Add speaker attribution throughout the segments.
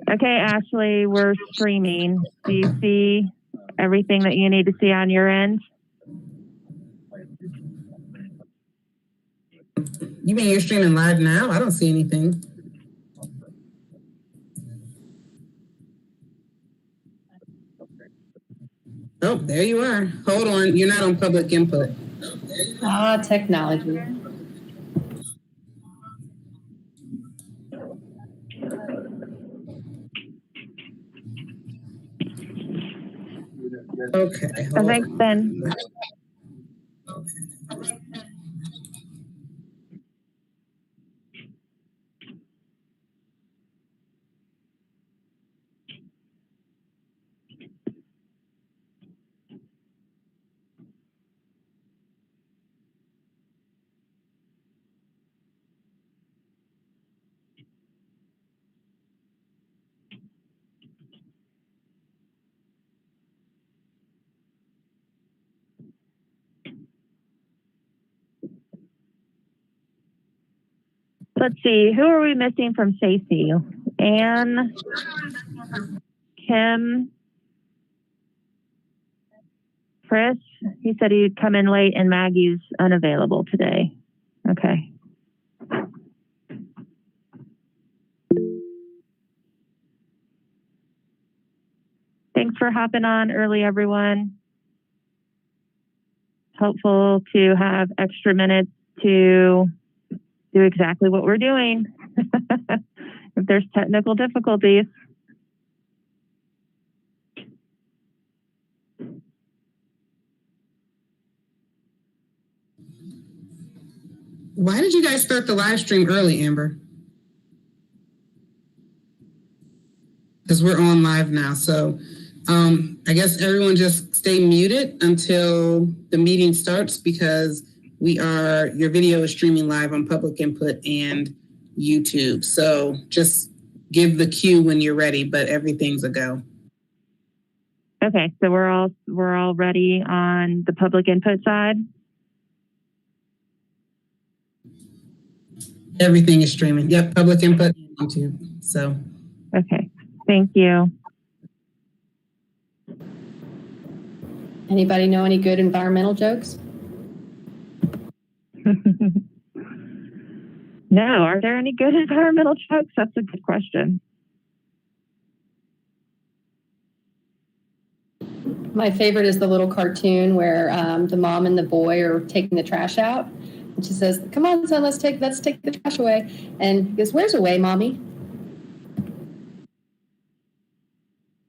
Speaker 1: Okay, Ashley, we're streaming. Do you see everything that you need to see on your end?
Speaker 2: You mean you're streaming live now? I don't see anything. Oh, there you are. Hold on. You're not on public input.
Speaker 3: Technology.
Speaker 2: Okay.
Speaker 1: Thanks, Ben. Let's see, who are we missing from Stacy? Anne, Kim, Chris. He said he'd come in late and Maggie's unavailable today. Okay. Thanks for hopping on early, everyone. Hopeful to have extra minutes to do exactly what we're doing. If there's technical difficulties.
Speaker 2: Why did you guys start the live stream early, Amber? Because we're on live now. So I guess everyone just stay muted until the meeting starts, because your video is streaming live on public input and YouTube. So just give the cue when you're ready, but everything's a go.
Speaker 1: Okay, so we're all ready on the public input side.
Speaker 2: Everything is streaming. Yep, public input and YouTube. So
Speaker 1: okay, thank you.
Speaker 3: Anybody know any good environmental jokes?
Speaker 1: No, are there any good environmental jokes? That's a good question.
Speaker 3: My favorite is the little cartoon where the mom and the boy are taking the trash out. And she says, "Come on, son, let's take the trash away." And he goes, "Where's away, mommy?"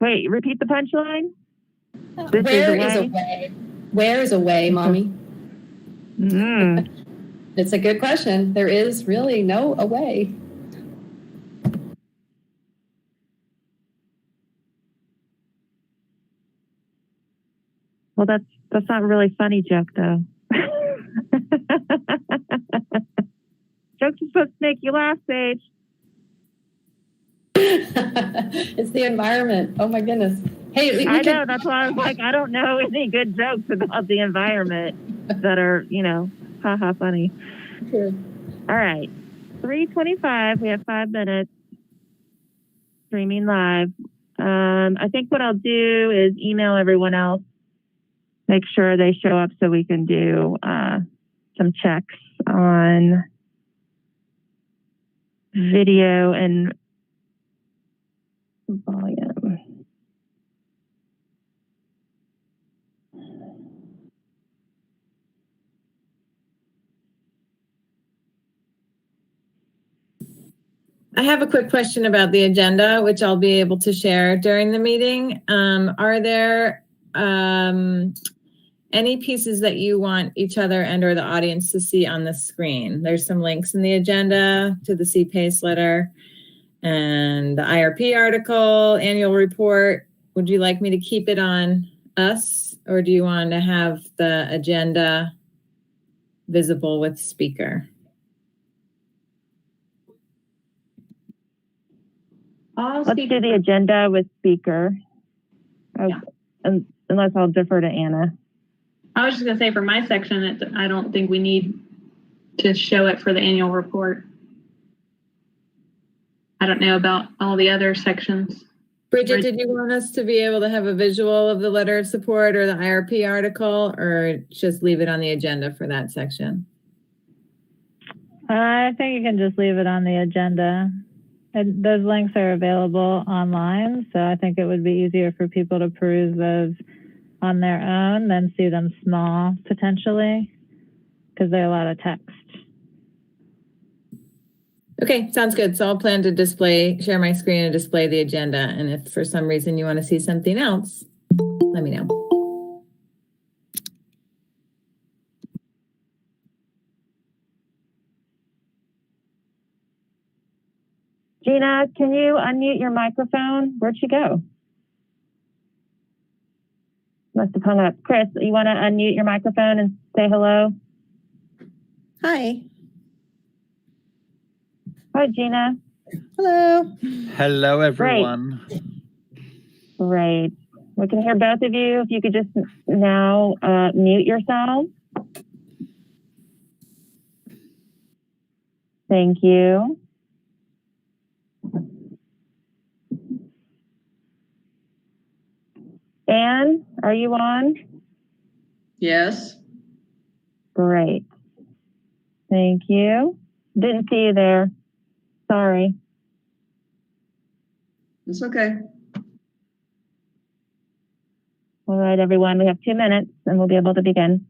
Speaker 1: Wait, repeat the punchline.
Speaker 3: Where is away? Where is away, mommy? It's a good question. There is really no away.
Speaker 1: Well, that's not a really funny joke, though. Jokes are supposed to make you laugh, Sage.
Speaker 3: It's the environment. Oh my goodness. Hey,
Speaker 1: I know. That's why I was like, I don't know any good jokes about the environment that are, haha, funny.
Speaker 3: Sure.
Speaker 1: All right. 3:25. We have 5 minutes. Streaming live. I think what I'll do is email everyone else. Make sure they show up so we can do some checks on video and volume.
Speaker 4: I have a quick question about the agenda, which I'll be able to share during the meeting. Are there any pieces that you want each other and or the audience to see on the screen? There's some links in the agenda to the CPACE letter and the IRP article, annual report. Would you like me to keep it on us, or do you want to have the agenda visible with speaker?
Speaker 1: Let's do the agenda with speaker.
Speaker 5: Yeah.
Speaker 1: Unless I'll defer to Anna.
Speaker 5: I was just going to say for my section, I don't think we need to show it for the annual report. I don't know about all the other sections.
Speaker 4: Bridget, did you want us to be able to have a visual of the letter of support or the IRP article, or just leave it on the agenda for that section?
Speaker 6: I think you can just leave it on the agenda. And those links are available online, so I think it would be easier for people to peruse those on their own than see them small, potentially, because they're a lot of text.
Speaker 4: Okay, sounds good. So I'll plan to share my screen and display the agenda. And if for some reason you want to see something else, let me know.
Speaker 1: Gina, can you unmute your microphone? Where'd she go? Must have hung up. Chris, you want to unmute your microphone and say hello?
Speaker 7: Hi.
Speaker 1: Hi, Gina.
Speaker 7: Hello.
Speaker 8: Hello, everyone.
Speaker 1: Great. We can hear both of you. If you could just now mute yourselves. Thank you. Anne, are you on?
Speaker 9: Yes.
Speaker 1: Great. Thank you. Didn't see you there. Sorry.
Speaker 9: It's okay.
Speaker 1: All right, everyone. We have 2 minutes and we'll be able to begin.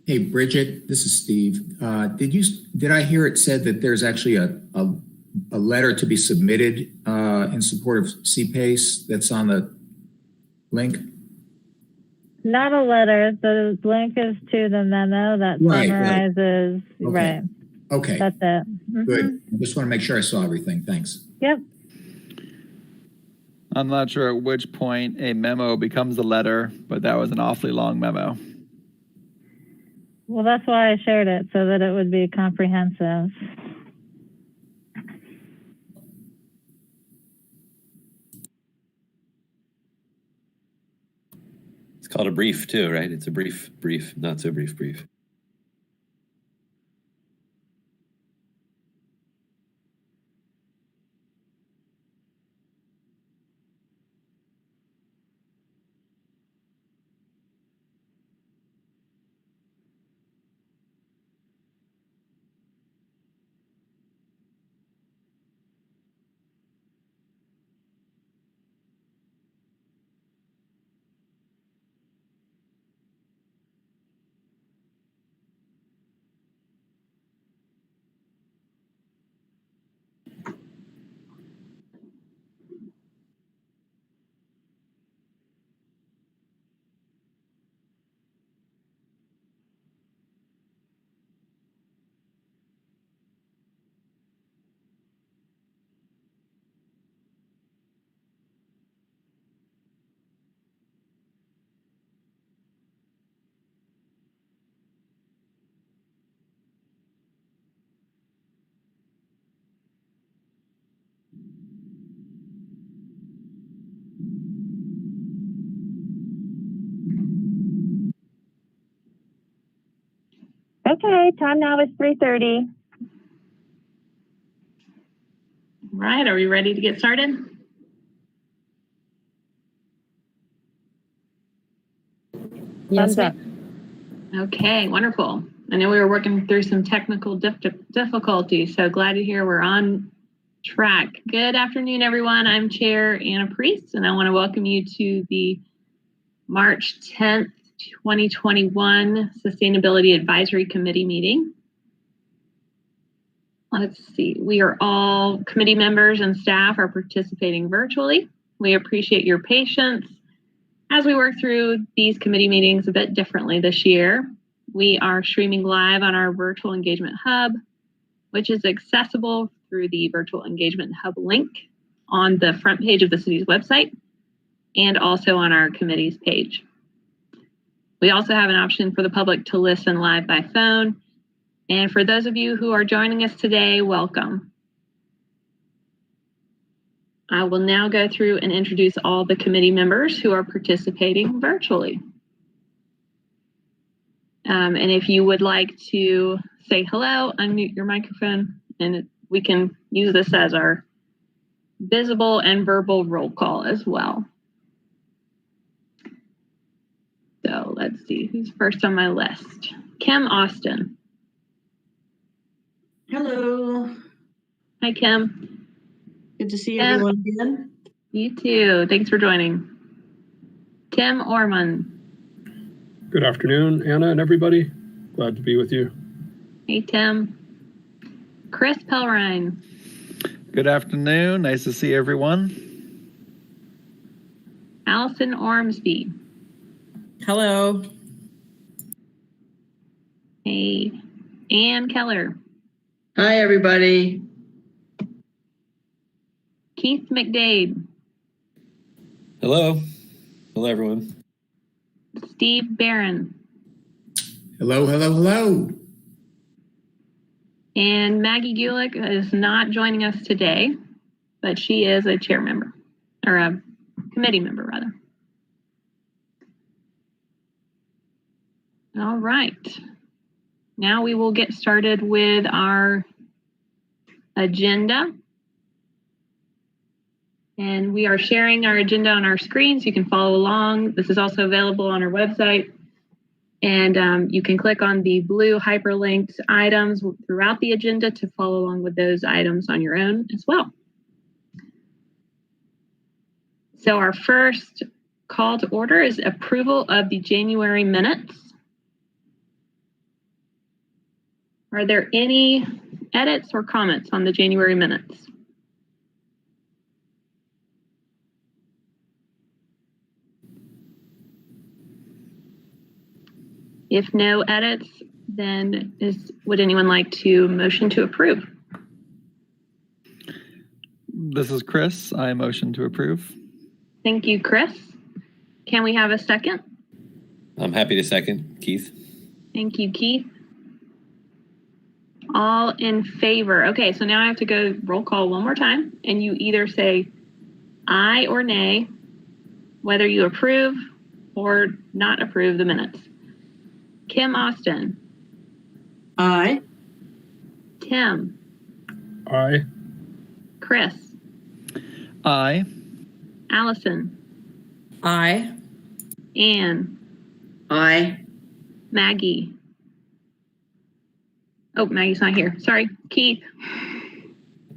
Speaker 10: Hey, Bridget, this is Steve. Did I hear it said that there's actually a letter to be submitted in support of CPACE that's on the link?
Speaker 6: Not a letter. The link is to the memo that summarizes.
Speaker 10: Okay.
Speaker 6: Right.
Speaker 10: Okay.
Speaker 6: That's it. Mm-hmm.
Speaker 10: Good. I just want to make sure I saw everything. Thanks.
Speaker 6: Yep.
Speaker 8: I'm not sure at which point a memo becomes a letter, but that was an awfully long memo.
Speaker 6: Well, that's why I shared it, so that it would be comprehensive.
Speaker 11: It's called a brief too, right? It's a brief, not so brief.
Speaker 1: Okay, time now is 3:30.
Speaker 5: All right, are we ready to get started?
Speaker 4: Yes,
Speaker 1: Thumbs up.
Speaker 5: Okay, wonderful. I know we were working through some technical difficulties, so glad to hear we're on track. Good afternoon, everyone. I'm Chair Anna Priest, and I want to welcome you to the March 10th, 2021 Sustainability Advisory Committee meeting. Let's see, we are all committee members and staff are participating virtually. We appreciate your patience as we work through these committee meetings a bit differently this year. We are streaming live on our Virtual Engagement Hub, which is accessible through the Virtual Engagement Hub link on the front page of the city's website and also on our committee's page. We also have an option for the public to listen live by phone. And for those of you who are joining us today, welcome. I will now go through and introduce all the committee members who are participating virtually. And if you would like to say hello, unmute your microphone, and we can use this as our visible and verbal roll call as well. So let's see who's first on my list. Kim Austin.
Speaker 9: Hello.
Speaker 5: Hi, Kim.
Speaker 9: Good to see everyone again.
Speaker 5: You too. Thanks for joining. Tim Orman.
Speaker 12: Good afternoon, Anna and everybody. Glad to be with you.
Speaker 5: Hey, Tim. Chris Pelrine.
Speaker 8: Good afternoon. Nice to see everyone.
Speaker 5: Allison Ormsby.
Speaker 13: Hello.
Speaker 5: Hey. Ann Keller.
Speaker 9: Hi, everybody.
Speaker 5: Keith McDade.
Speaker 11: Hello. Hello, everyone.
Speaker 5: Steve Barron.
Speaker 10: Hello, hello, hello.
Speaker 5: And Maggie Gulick is not joining us today, but she is a chair member, or a committee member, rather. All right. Now we will get started with our agenda. And we are sharing our agenda on our screen so you can follow along. This is also available on our website. And you can click on the blue hyperlinked items throughout the agenda to follow along with those items on your own as well. So our first call to order is approval of the January minutes. Are there any edits or comments on the January minutes? If no edits, then would anyone like to motion to approve?
Speaker 8: This is Chris. I motion to approve.
Speaker 5: Thank you, Chris. Can we have a second?
Speaker 11: I'm happy to second, Keith.
Speaker 5: Thank you, Keith. All in favor. Okay, so now I have to go roll call one more time, and you either say aye or nay, whether you approve or not approve the minutes. Kim Austin.
Speaker 9: Aye.
Speaker 5: Tim.
Speaker 12: Aye.
Speaker 5: Chris.
Speaker 8: Aye.
Speaker 5: Allison.
Speaker 13: Aye.
Speaker 5: Ann.
Speaker 9: Aye.
Speaker 5: Maggie. Oh, Maggie's not here. Sorry. Keith.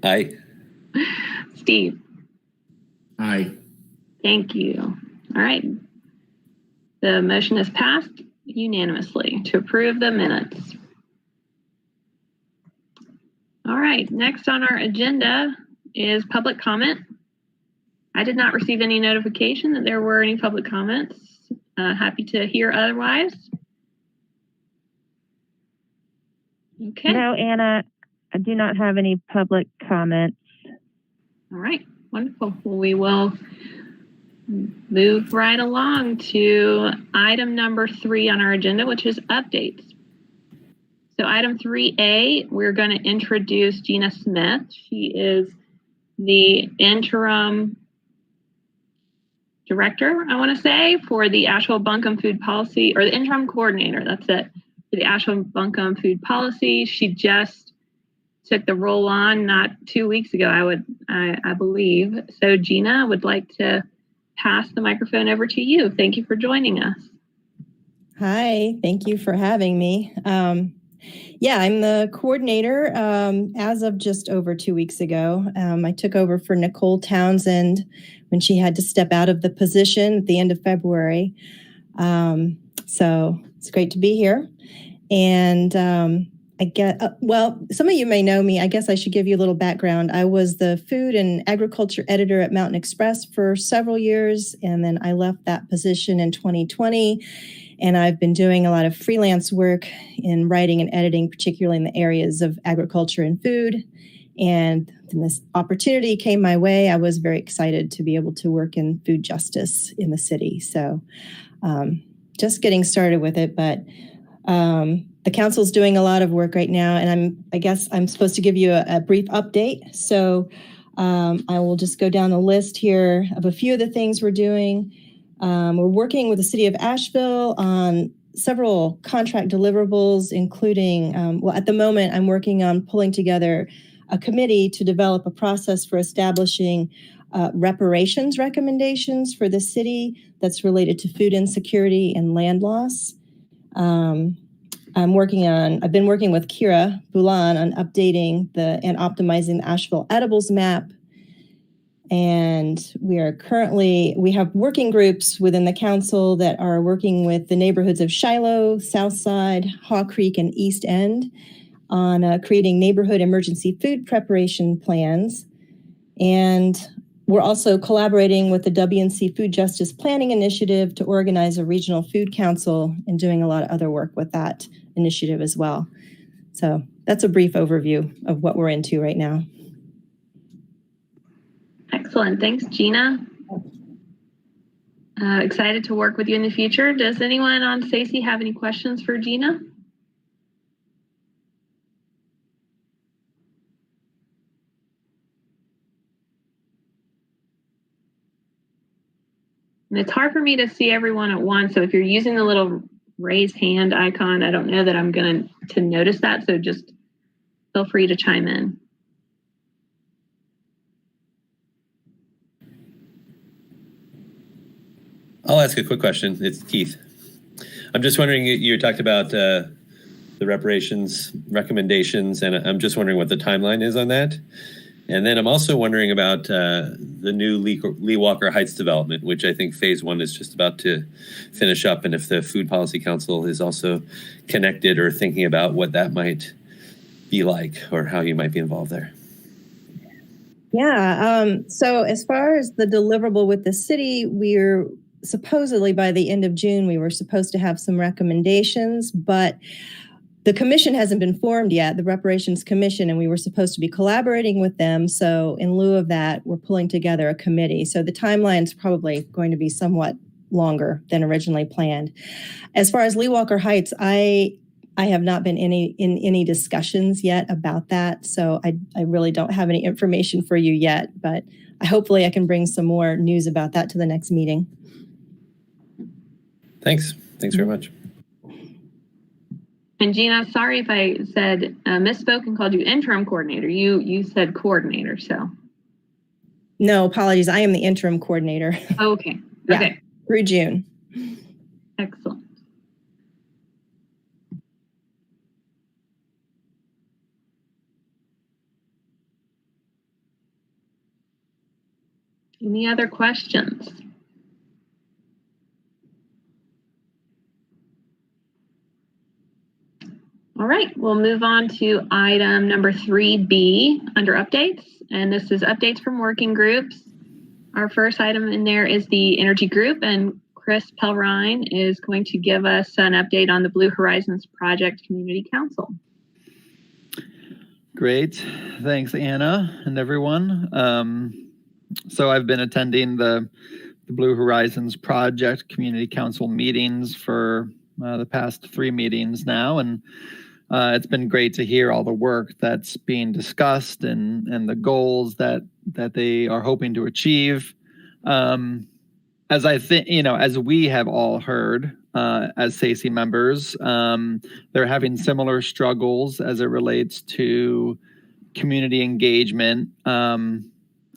Speaker 11: Aye.
Speaker 5: Steve.
Speaker 10: Aye.
Speaker 5: Thank you. All right. The motion is passed unanimously to approve the minutes. All right. Next on our agenda is public comment. I did not receive any notification that there were any public comments. Happy to hear otherwise. Okay.
Speaker 1: No, Anna, I do not have any public comments.
Speaker 5: All right. Wonderful. Well, we will move right along to item number 3 on our agenda, which is updates. So item 3A, we're going to introduce Gina Smith. She is the interim director, I want to say, for the Asheville Buncombe Food Policy, or the interim coordinator, that's it, for the Asheville Buncombe Food Policy. She just took the role on not 2 weeks ago, I believe. So Gina, I would like to pass the microphone over to you. Thank you for joining us.
Speaker 7: Hi, thank you for having me. Yeah, I'm the coordinator as of just over 2 weeks ago. I took over for Nicole Townsend when she had to step out of the position at the end of February. So it's great to be here. And well, some of you may know me. I guess I should give you a little background. I was the food and agriculture editor at Mountain Express for several years, and then I left that position in 2020. And I've been doing a lot of freelance work in writing and editing, particularly in the areas of agriculture and food. And when this opportunity came my way, I was very excited to be able to work in food justice in the city. So just getting started with it, but the council's doing a lot of work right now, and I guess I'm supposed to give you a brief update. So I will just go down the list here of a few of the things we're doing. We're working with the city of Asheville on several contract deliverables, including, well, at the moment, I'm working on pulling together a committee to develop a process for establishing reparations recommendations for the city that's related to food insecurity and land loss. I've been working with Kira Boulan on updating and optimizing the Asheville edibles map. And we have working groups within the council that are working with the neighborhoods of Shiloh, Southside, Haw Creek, and East End on creating neighborhood emergency food preparation plans. And we're also collaborating with the WNC Food Justice Planning Initiative to organize a regional food council and doing a lot of other work with that initiative as well. So that's a brief overview of what we're into right now.
Speaker 5: Excellent. Thanks, Gina. Excited to work with you in the future. Does anyone on SACY have any questions for Gina? And it's hard for me to see everyone at once. So if you're using the little raise hand icon, I don't know that I'm going to notice that. So just feel free to chime in.
Speaker 11: I'll ask a quick question. It's Keith. I'm just wondering, you talked about the reparations recommendations, and I'm just wondering what the timeline is on that. And then I'm also wondering about the new Lee Walker Heights development, which I think phase 1 is just about to finish up, and if the Food Policy Council is also connected or thinking about what that might be like or how you might be involved there.
Speaker 7: Yeah, so as far as the deliverable with the city, we're supposedly by the end of June, we were supposed to have some recommendations, but the commission hasn't been formed yet, the Reparations Commission, and we were supposed to be collaborating with them. So in lieu of that, we're pulling together a committee. So the timeline's probably going to be somewhat longer than originally planned. As far as Lee Walker Heights, I have not been in any discussions yet about that. So I really don't have any information for you yet, but hopefully I can bring some more news about that to the next meeting.
Speaker 11: Thanks very much.
Speaker 5: And Gina, sorry if I said misspoke and called you interim coordinator. You said coordinator, so.
Speaker 7: No, apologies. I am the interim coordinator.
Speaker 5: Okay.
Speaker 7: Yeah,
Speaker 5: okay.
Speaker 7: Through June.
Speaker 5: Excellent. Any other questions? All right, we'll move on to item number 3B under updates. And this is updates from working groups. Our first item in there is the energy group, and Chris Pelrine is going to give us an update on the Blue Horizons Project Community Council.
Speaker 8: Great. Thanks, Anna and everyone. So I've been attending the Blue Horizons Project Community Council meetings for the past 3 meetings now, and it's been great to hear all the work that's being discussed and the goals that they are hoping to achieve. As I think, as we have all heard as SACY members, they're having similar struggles as it relates to community engagement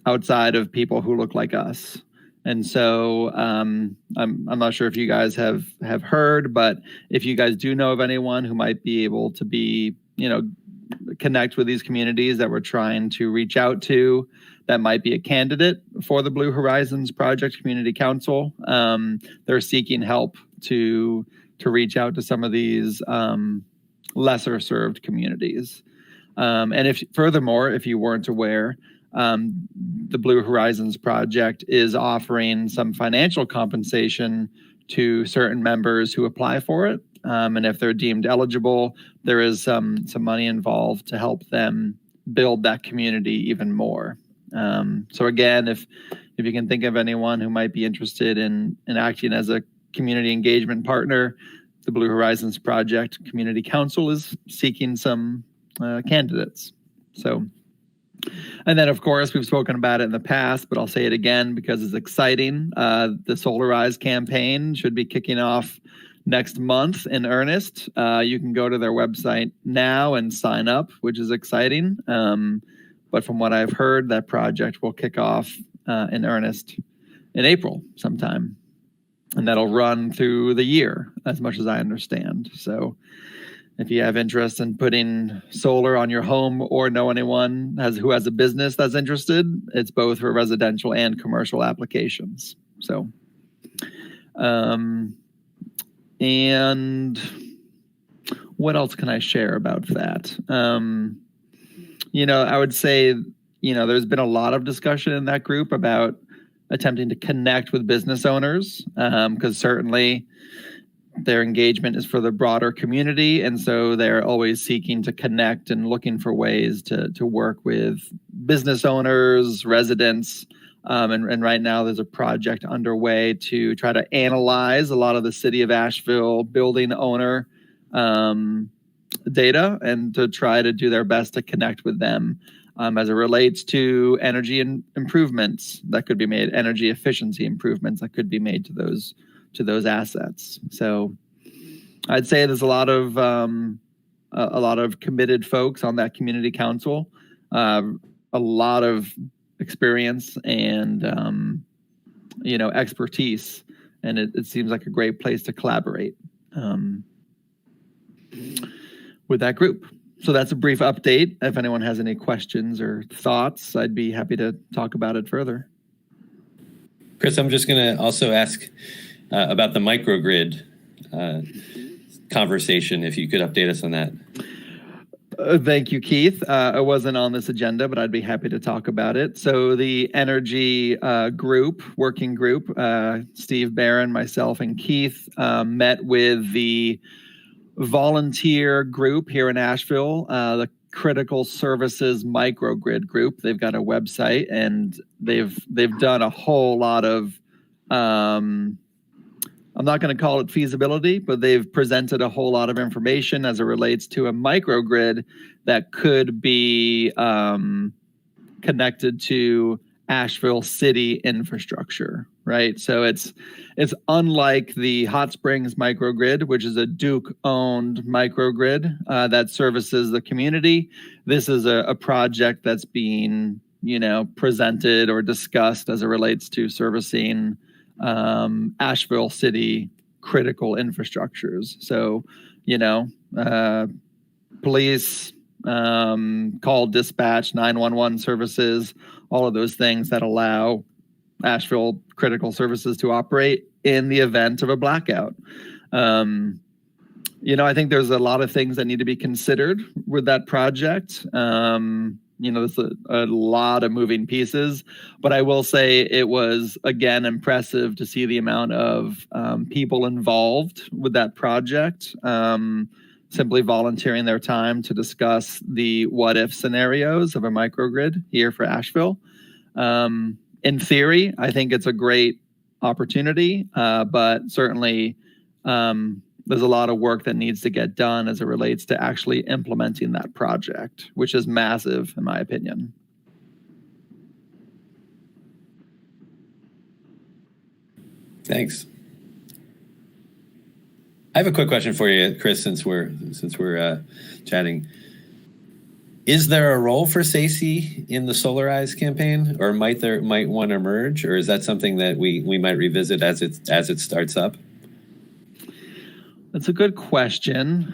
Speaker 8: outside of people who look like us. And so I'm not sure if you guys have heard, but if you guys do know of anyone who might be able to be, connect with these communities that we're trying to reach out to, that might be a candidate for the Blue Horizons Project Community Council. They're seeking help to reach out to some of these lesser served communities. And furthermore, if you weren't aware, the Blue Horizons Project is offering some financial compensation to certain members who apply for it. And if they're deemed eligible, there is some money involved to help them build that community even more. So again, if you can think of anyone who might be interested in acting as a community engagement partner, the Blue Horizons Project Community Council is seeking some candidates. So. And then, of course, we've spoken about it in the past, but I'll say it again because it's exciting. The Solarize campaign should be kicking off next month in earnest. You can go to their website now and sign up, which is exciting. But from what I've heard, that project will kick off in earnest in April sometime. And that'll run through the year, as much as I understand. So if you have interest in putting solar on your home or know anyone who has a business that's interested, it's both for residential and commercial applications. So, and what else can I share about that? I would say, there's been a lot of discussion in that group about attempting to connect with business owners, because certainly their engagement is for the broader community. And so they're always seeking to connect and looking for ways to work with business owners, residents. And right now there's a project underway to try to analyze a lot of the city of Asheville building owner data and to try to do their best to connect with them as it relates to energy improvements that could be made, energy efficiency improvements that could be made to those assets. So I'd say there's a lot of committed folks on that community council, a lot of experience and expertise, and it seems like a great place to collaborate with that group. So that's a brief update. If anyone has any questions or thoughts, I'd be happy to talk about it further.
Speaker 11: Chris, I'm just going to also ask about the microgrid conversation, if you could update us on that.
Speaker 8: Thank you, Keith. It wasn't on this agenda, but I'd be happy to talk about it. So the energy working group, Steve Barron, myself, and Keith met with the volunteer group here in Asheville, the Critical Services Microgrid Group. They've got a website, and they've done a whole lot of I'm not going to call it feasibility, but they've presented a whole lot of information as it relates to a microgrid that could be connected to Asheville city infrastructure, right? So it's unlike the Hot Springs microgrid, which is a Duke-owned microgrid that services the community. This is a project that's being, presented or discussed as it relates to servicing Asheville city critical infrastructures. So, police, call dispatch, 911 services, all of those things that allow Asheville critical services to operate in the event of a blackout. I think there's a lot of things that need to be considered with that project. There's a lot of moving pieces, but I will say it was, again, impressive to see the amount of people involved with that project, simply volunteering their time to discuss the what-if scenarios of a microgrid here for Asheville. In theory, I think it's a great opportunity, but certainly there's a lot of work that needs to get done as it relates to actually implementing that project, which is massive, in my opinion.
Speaker 11: Thanks. I have a quick question for you, Chris, since we're chatting. Is there a role for SACE in the Solarize campaign, or might one emerge, or is that something that we might revisit as it starts up?
Speaker 8: That's a good question.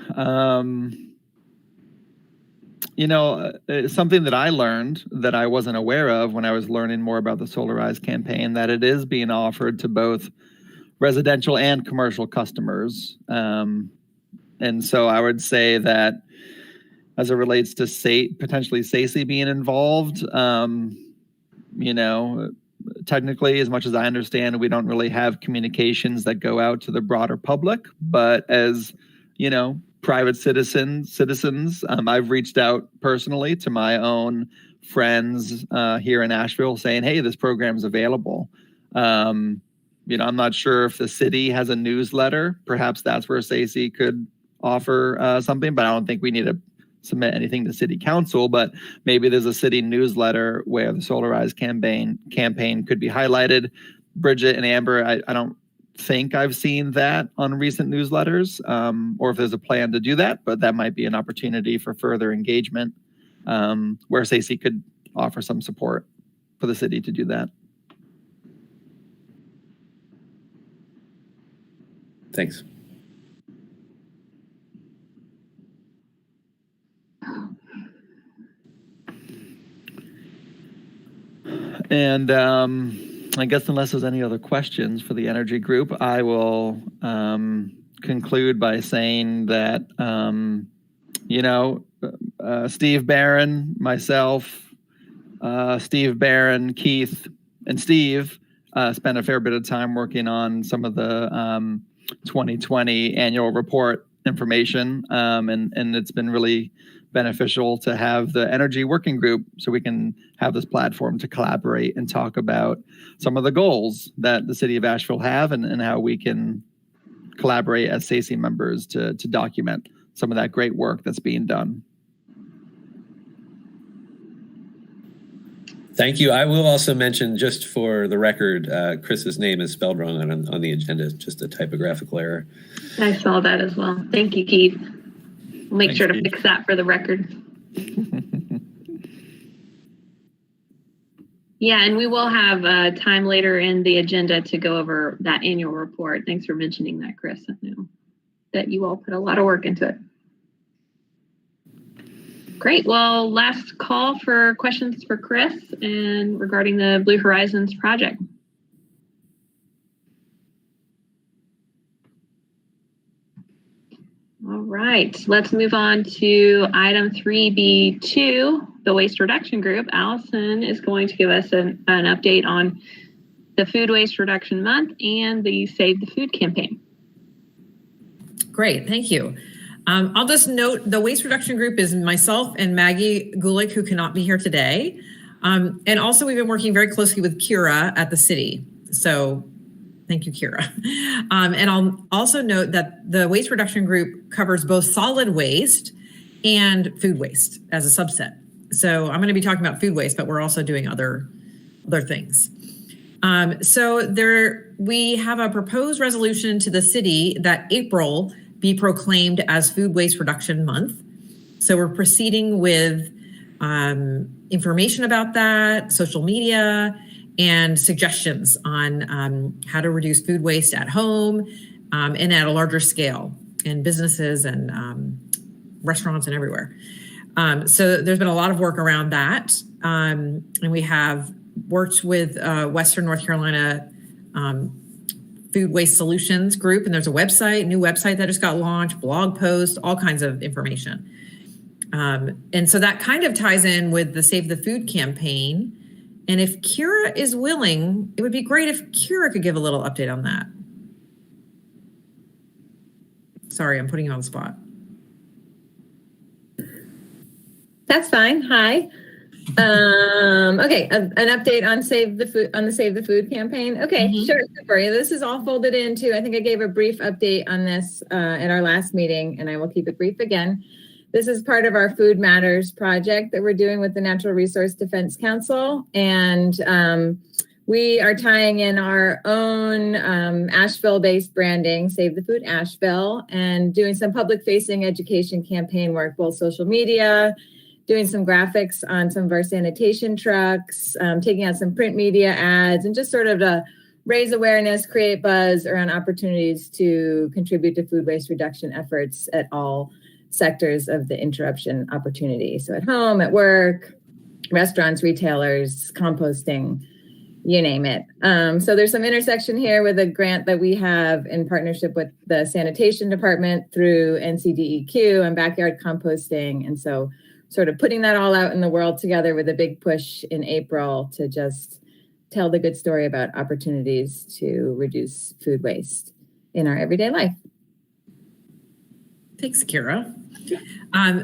Speaker 8: Something that I learned that I wasn't aware of when I was learning more about the Solarize campaign, that it is being offered to both residential and commercial customers. And so I would say that as it relates to potentially SACE being involved, technically, as much as I understand, we don't really have communications that go out to the broader public, but as, private citizens, I've reached out personally to my own friends here in Asheville saying, hey, this program's available. I'm not sure if the city has a newsletter. Perhaps that's where SACE could offer something, but I don't think we need to submit anything to city council, but maybe there's a city newsletter where the Solarize campaign could be highlighted. Bridget and Amber, I don't think I've seen that on recent newsletters, or if there's a plan to do that, but that might be an opportunity for further engagement, where Stacey could offer some support for the city to do that.
Speaker 11: Thanks.
Speaker 8: And I guess unless there's any other questions for the energy group, I will conclude by saying that, Steve Barron, myself, Steve Barron, Keith, and Steve spent a fair bit of time working on some of the 2020 annual report information, and it's been really beneficial to have the energy working group so we can have this platform to collaborate and talk about some of the goals that the city of Asheville have and how we can collaborate as SACI members to document some of that great work that's being done.
Speaker 11: Thank you. I will also mention, just for the record, Chris's name is spelled wrong on the agenda. It's just a typographical error.
Speaker 5: I saw that as well. Thank you, Keith. We'll make sure to fix that for the record. Yeah, and we will have time later in the agenda to go over that annual report. Thanks for mentioning that, Chris. I know that you all put a lot of work into it. Great. Well, last call for questions for Chris and regarding the Blue Horizons project. All right, let's move on to item 3B2, the Waste Reduction Group. Allison is going to give us an update on the Food Waste Reduction Month and the Save the Food campaign.
Speaker 13: Great, thank you. I'll just note the Waste Reduction Group is myself and Maggie Gulick, who cannot be here today. And also we've been working very closely with Kira at the city. So thank you, Kira. And I'll also note that the Waste Reduction Group covers both solid waste and food waste as a subset. So I'm going to be talking about food waste, but we're also doing other things. So we have a proposed resolution to the city that April be proclaimed as Food Waste Reduction Month. So we're proceeding with information about that, social media, and suggestions on how to reduce food waste at home and at a larger scale in businesses and restaurants and everywhere. So there's been a lot of work around that. And we have worked with Western North Carolina Food Waste Solutions Group, and there's a new website that just got launched, blog posts, all kinds of information. And so that kind of ties in with the Save the Food campaign. And if Kira is willing, it would be great if Kira could give a little update on that. Sorry, I'm putting you on the spot.
Speaker 4: That's fine. Hi. Okay, an update on the Save the Food campaign. Okay, Sure, super. This is all folded into, I think I gave a brief update on this at our last meeting, and I will keep it brief again. This is part of our Food Matters project that we're doing with the Natural Resource Defense Council, and we are tying in our own Asheville-based branding, Save the Food Asheville, and doing some public-facing education campaign work, both social media, doing some graphics on some of our sanitation trucks, taking out some print media ads, and just sort of to raise awareness, create buzz around opportunities to contribute to food waste reduction efforts at all sectors of the interruption opportunity. So at home, at work, restaurants, retailers, composting, you name it. So there's some intersection here with a grant that we have in partnership with the sanitation department through NCDEQ and backyard composting. And so sort of putting that all out in the world together with a big push in April to just tell the good story about opportunities to reduce food waste in our everyday life.
Speaker 13: Thanks, Kira.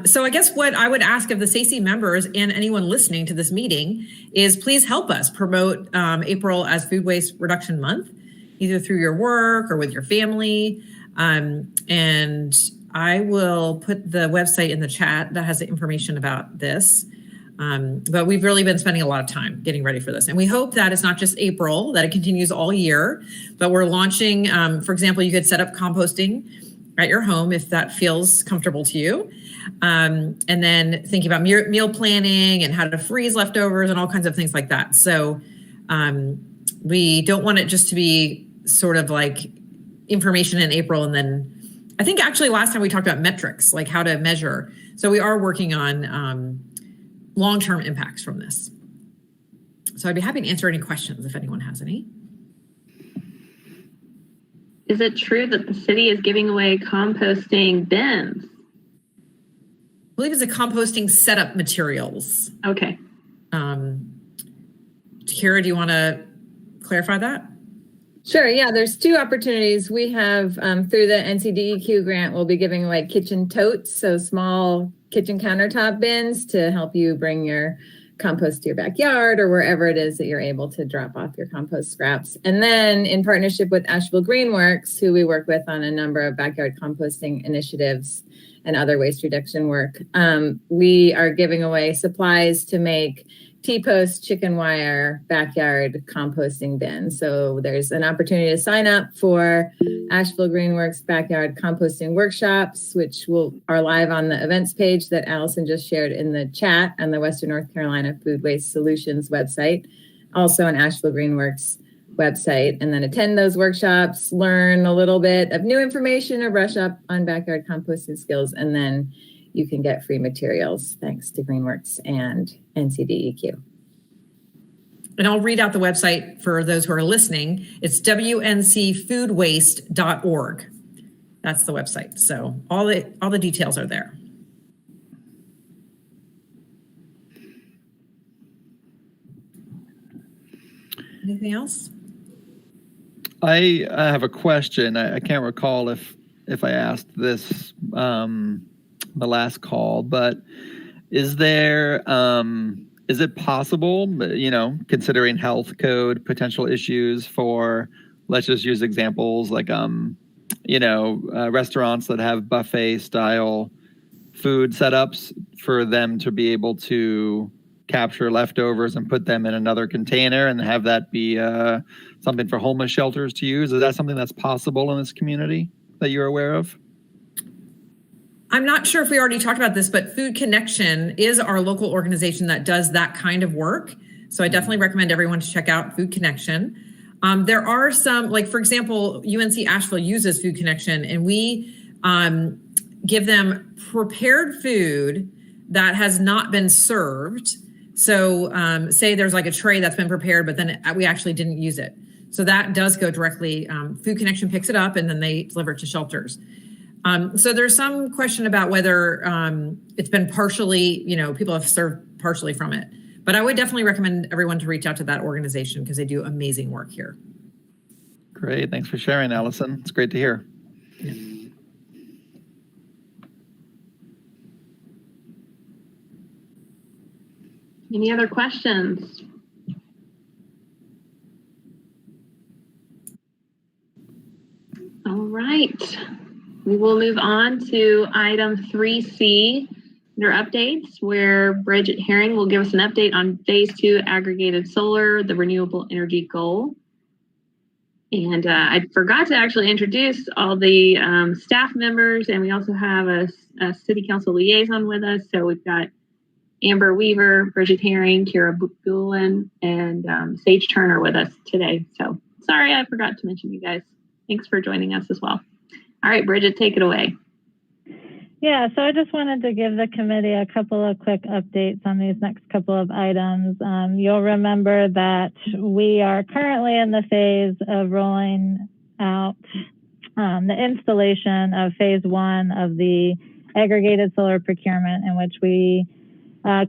Speaker 13: So I guess what I would ask of the SACI members and anyone listening to this meeting is please help us promote April as Food Waste Reduction Month, either through your work or with your family. And I will put the website in the chat that has the information about this. But we've really been spending a lot of time getting ready for this. And we hope that it's not just April, that it continues all year. But we're launching, for example, you could set up composting at your home if that feels comfortable to you. And then thinking about meal planning and how to freeze leftovers and all kinds of things like that. So we don't want it just to be sort of like information in April. And then I think actually last time we talked about metrics, like how to measure. So we are working on long-term impacts from this. So I'd be happy to answer any questions if anyone has any.
Speaker 5: Is it true that the city is giving away composting bins?
Speaker 13: I believe it's a composting setup materials.
Speaker 5: Okay.
Speaker 13: Kira, do you want to clarify that?
Speaker 4: Sure. Yeah, there's two opportunities. We have through the NCDEQ grant, we'll be giving away kitchen totes, so small kitchen countertop bins to help you bring your compost to your backyard or wherever it is that you're able to drop off your compost scraps. And then in partnership with Asheville Greenworks, who we work with on a number of backyard composting initiatives and other waste reduction work, we are giving away supplies to make T-post chicken wire backyard composting bin. So there's an opportunity to sign up for Asheville Greenworks backyard composting workshops, which are live on the events page that Allison just shared in the chat on the Western North Carolina Food Waste Solutions website, also on Asheville Greenworks website, and then attend those workshops, learn a little bit of new information or brush up on backyard composting skills, and then you can get free materials thanks to Greenworks and NCDEQ.
Speaker 13: And I'll read out the website for those who are listening. It's wncfoodwaste.org. That's the website. So all the details are there. Anything else?
Speaker 8: I have a question. I can't recall if I asked this the last call, but is there is it possible, considering health code potential issues for, let's just use examples like restaurants that have buffet style food setups, for them to be able to capture leftovers and put them in another container and have that be something for homeless shelters to use? Is that something that's possible in this community that you're aware of?
Speaker 13: I'm not sure if we already talked about this, but Food Connection is our local organization that does that kind of work. So I definitely recommend everyone to check out Food Connection. There are some, like, for example, UNC Asheville uses Food Connection, and we give them prepared food that has not been served. So say there's like a tray that's been prepared, but then we actually didn't use it. So that does go directly, Food Connection picks it up and then they deliver it to shelters. So there's some question about whether it's been partially, people have served partially from it. But I would definitely recommend everyone to reach out to that organization because they do amazing work here.
Speaker 8: Great. Thanks for sharing, Allison. It's great to hear.
Speaker 13: Yeah.
Speaker 5: Any other questions? All right. We will move on to item 3C, under updates, where Bridget Herring will give us an update on phase 2 aggregated solar, the renewable energy goal. And I forgot to actually introduce all the staff members, and we also have a city council liaison with us. So we've got Amber Weaver, Bridget Herring, Kira Bullen, and Sage Turner with us today. So sorry, I forgot to mention you guys. Thanks for joining us as well. All right, Bridget, take it away.
Speaker 6: Yeah, so I just wanted to give the committee a couple of quick updates on these next couple of items. You'll remember that we are currently in the phase of rolling out the installation of phase 1 of the aggregated solar procurement, in which we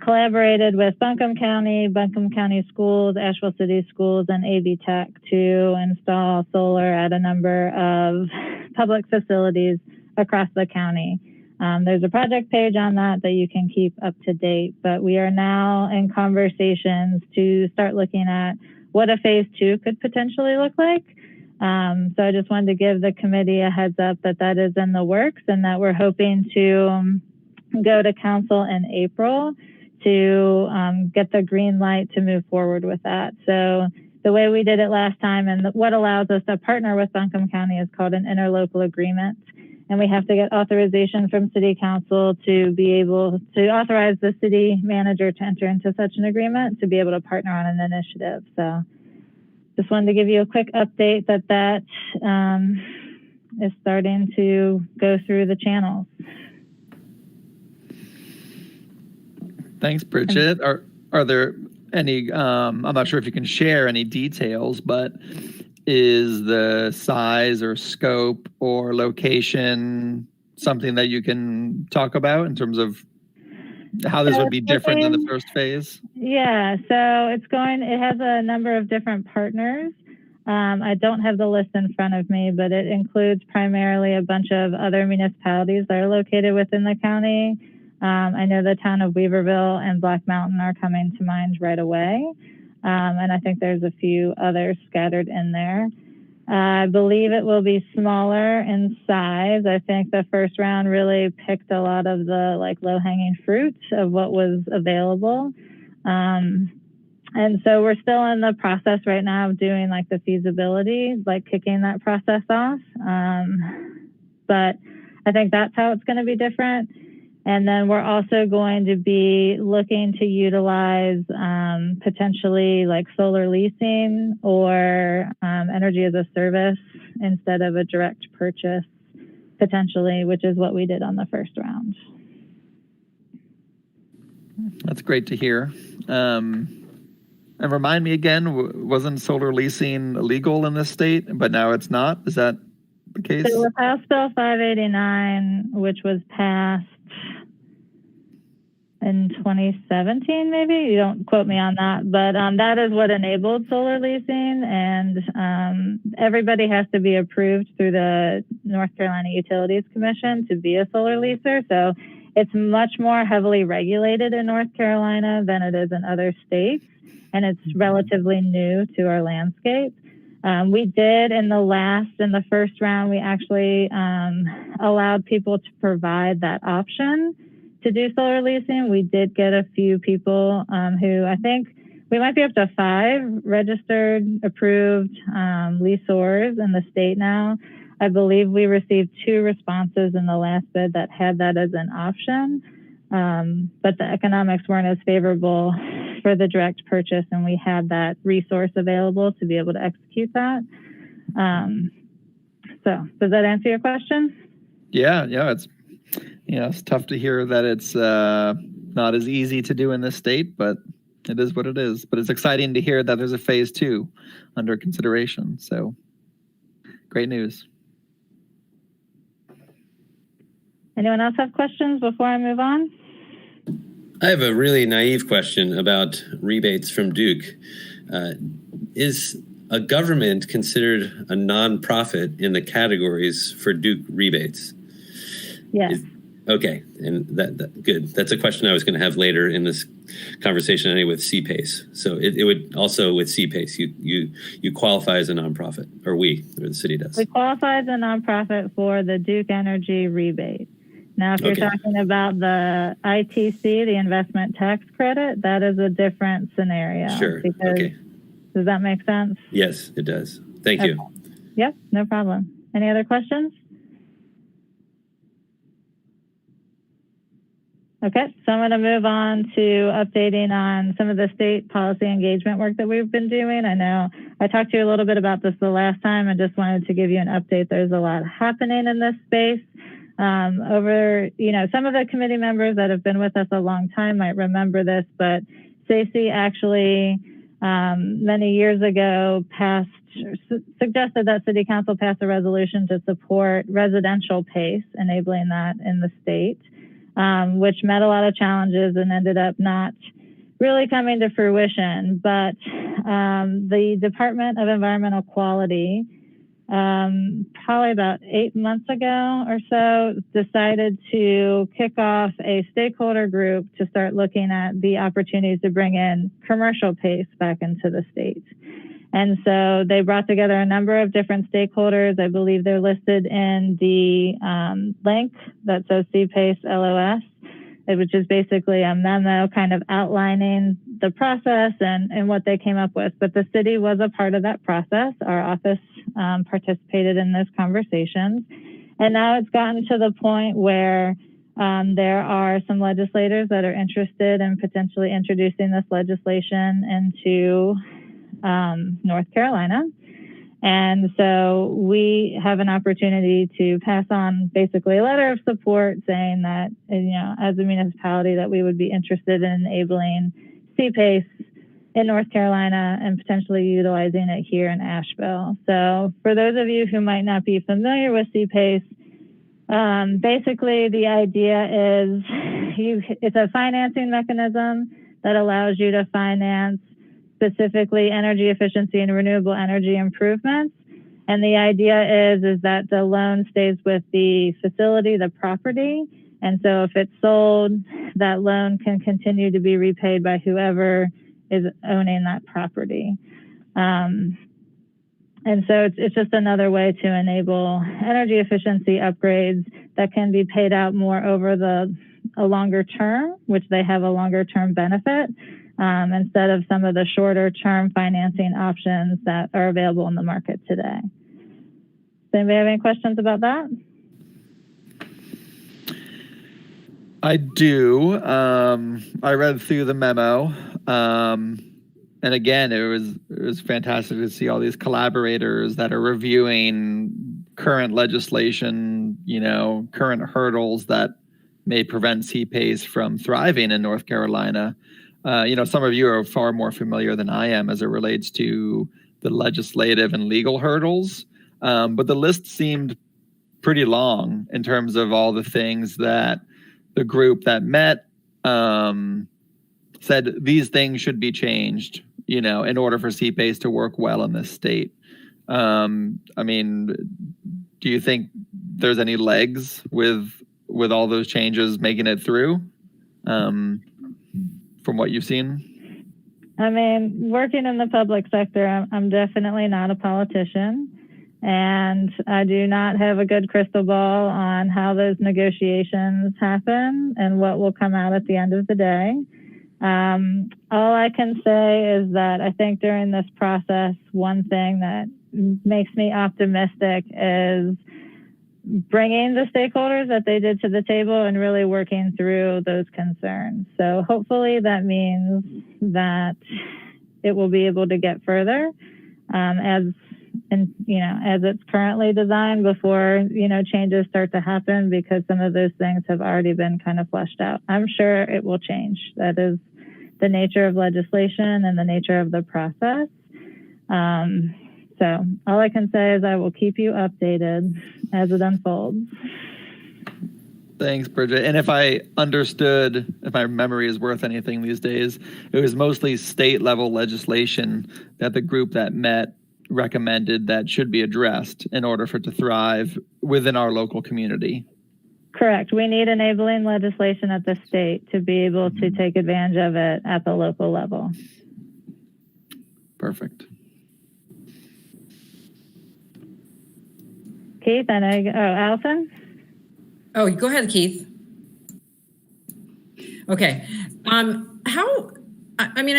Speaker 6: collaborated with Buncombe County Schools, Asheville City Schools, and AB Tech to install solar at a number of public facilities across the county. There's a project page on that you can keep up to date, but we are now in conversations to start looking at what a phase 2 could potentially look like. So I just wanted to give the committee a heads up that is in the works and that we're hoping to go to council in April to get the green light to move forward with that. So the way we did it last time and what allows us to partner with Buncombe County is called an interlocal agreement. And we have to get authorization from City Council to be able to authorize the city manager to enter into such an agreement to be able to partner on an initiative. So just wanted to give you a quick update that is starting to go through the channels.
Speaker 8: Thanks, Bridget. Are there any, I'm not sure if you can share any details, but is the size or scope or location something that you can talk about in terms of how this would be different than the first phase?
Speaker 6: Yeah, so it has a number of different partners. I don't have the list in front of me, but it includes primarily a bunch of other municipalities that are located within the county. I know the town of Weaverville and Black Mountain are coming to mind right away. And I think there's a few others scattered in there. I believe it will be smaller in size. I think the first round really picked a lot of the low-hanging fruit of what was available. And so we're still in the process right now of doing the feasibility, kicking that process off. But I think that's how it's going to be different. And then we're also going to be looking to utilize potentially solar leasing or energy as a service instead of a direct purchase, potentially, which is what we did on the first round.
Speaker 8: That's great to hear. And remind me again, wasn't solar leasing illegal in this state, but now it's not? Is that the case?
Speaker 6: So with House Bill 589, which was passed in 2017, maybe, you don't quote me on that, but that is what enabled solar leasing, and everybody has to be approved through the North Carolina Utilities Commission to be a solar leaser. So it's much more heavily regulated in North Carolina than it is in other states, and it's relatively new to our landscape. We did in the first round, we actually allowed people to provide that option to do solar leasing. We did get a few people who, I think we might be up to 5 registered, approved leasors in the state now. I believe we received 2 responses in the last bid that had that as an option, but the economics weren't as favorable for the direct purchase, and we had that resource available to be able to execute that. So does that answer your question?
Speaker 8: Yeah, it's tough to hear that it's not as easy to do in this state, but it is what it is. But it's exciting to hear that there's a phase 2 under consideration. So great news.
Speaker 6: Anyone else have questions before I move on?
Speaker 11: I have a really naive question about rebates from Duke. Is a government considered a nonprofit in the categories for Duke rebates?
Speaker 6: Yes.
Speaker 11: Okay, and that good. That's a question I was going to have later in this conversation anyway with CPACE. So it would also with CPACE, you qualify as a nonprofit, or the city does.
Speaker 6: We qualify as a nonprofit for the Duke Energy rebate. Now, if you're talking about the ITC, the investment tax credit, that is a different scenario.
Speaker 11: Sure. Okay.
Speaker 6: Does that make sense?
Speaker 11: Yes, it does. Thank you.
Speaker 6: Yep, no problem. Any other questions? Okay, so I'm going to move on to updating on some of the state policy engagement work that we've been doing. I know I talked to you a little bit about this the last time. I just wanted to give you an update. There's a lot happening in this space. Some of the committee members that have been with us a long time might remember this, but Stacey actually many years ago suggested that City Council pass a resolution to support residential PACE, enabling that in the state, which met a lot of challenges and ended up not really coming to fruition. But the Department of Environmental Quality, probably about 8 months ago or so, decided to kick off a stakeholder group to start looking at the opportunities to bring in commercial PACE back into the state. And so they brought together a number of different stakeholders. I believe they're listed in the link that says CPACE LOS. which is basically a memo kind of outlining the process and what they came up with. But the city was a part of that process. Our office participated in those conversations. And now it's gotten to the point where there are some legislators that are interested in potentially introducing this legislation into North Carolina. And so we have an opportunity to pass on basically a letter of support saying that, as a municipality, that we would be interested in enabling CPACE in North Carolina and potentially utilizing it here in Asheville. So for those of you who might not be familiar with CPACE, basically the idea is it's a financing mechanism that allows you to finance specifically energy efficiency and renewable energy improvements. And the idea is that the loan stays with the facility, the property. And so if it's sold, that loan can continue to be repaid by whoever is owning that property. And so it's just another way to enable energy efficiency upgrades that can be paid out more over a longer term, which they have a longer term benefit, instead of some of the shorter term financing options that are available in the market today. Does anybody have any questions about that?
Speaker 8: I do. I read through the memo. And again, it was fantastic to see all these collaborators that are reviewing current legislation, current hurdles that may prevent CPACE from thriving in North Carolina. Some of you are far more familiar than I am as it relates to the legislative and legal hurdles. But the list seemed pretty long in terms of all the things that the group that met said these things should be changed, in order for CPACE to work well in this state. Do you think there's any legs with all those changes making it through? From what you've seen?
Speaker 6: Working in the public sector, I'm definitely not a politician, and I do not have a good crystal ball on how those negotiations happen and what will come out at the end of the day. All I can say is that I think during this process, one thing that makes me optimistic is bringing the stakeholders that they did to the table and really working through those concerns. So hopefully that means that it will be able to get further as it's currently designed before, changes start to happen, because some of those things have already been kind of fleshed out. I'm sure it will change. That is the nature of legislation and the nature of the process. So all I can say is I will keep you updated as it unfolds.
Speaker 8: Thanks, Bridget. And if my memory is worth anything these days, it was mostly state level legislation that the group that met recommended that should be addressed in order for it to thrive within our local community.
Speaker 6: Correct. We need enabling legislation at the state to be able to take advantage of it at the local level.
Speaker 8: Perfect.
Speaker 6: Keith, Allison?
Speaker 13: Oh, go ahead, Keith. Okay. I'm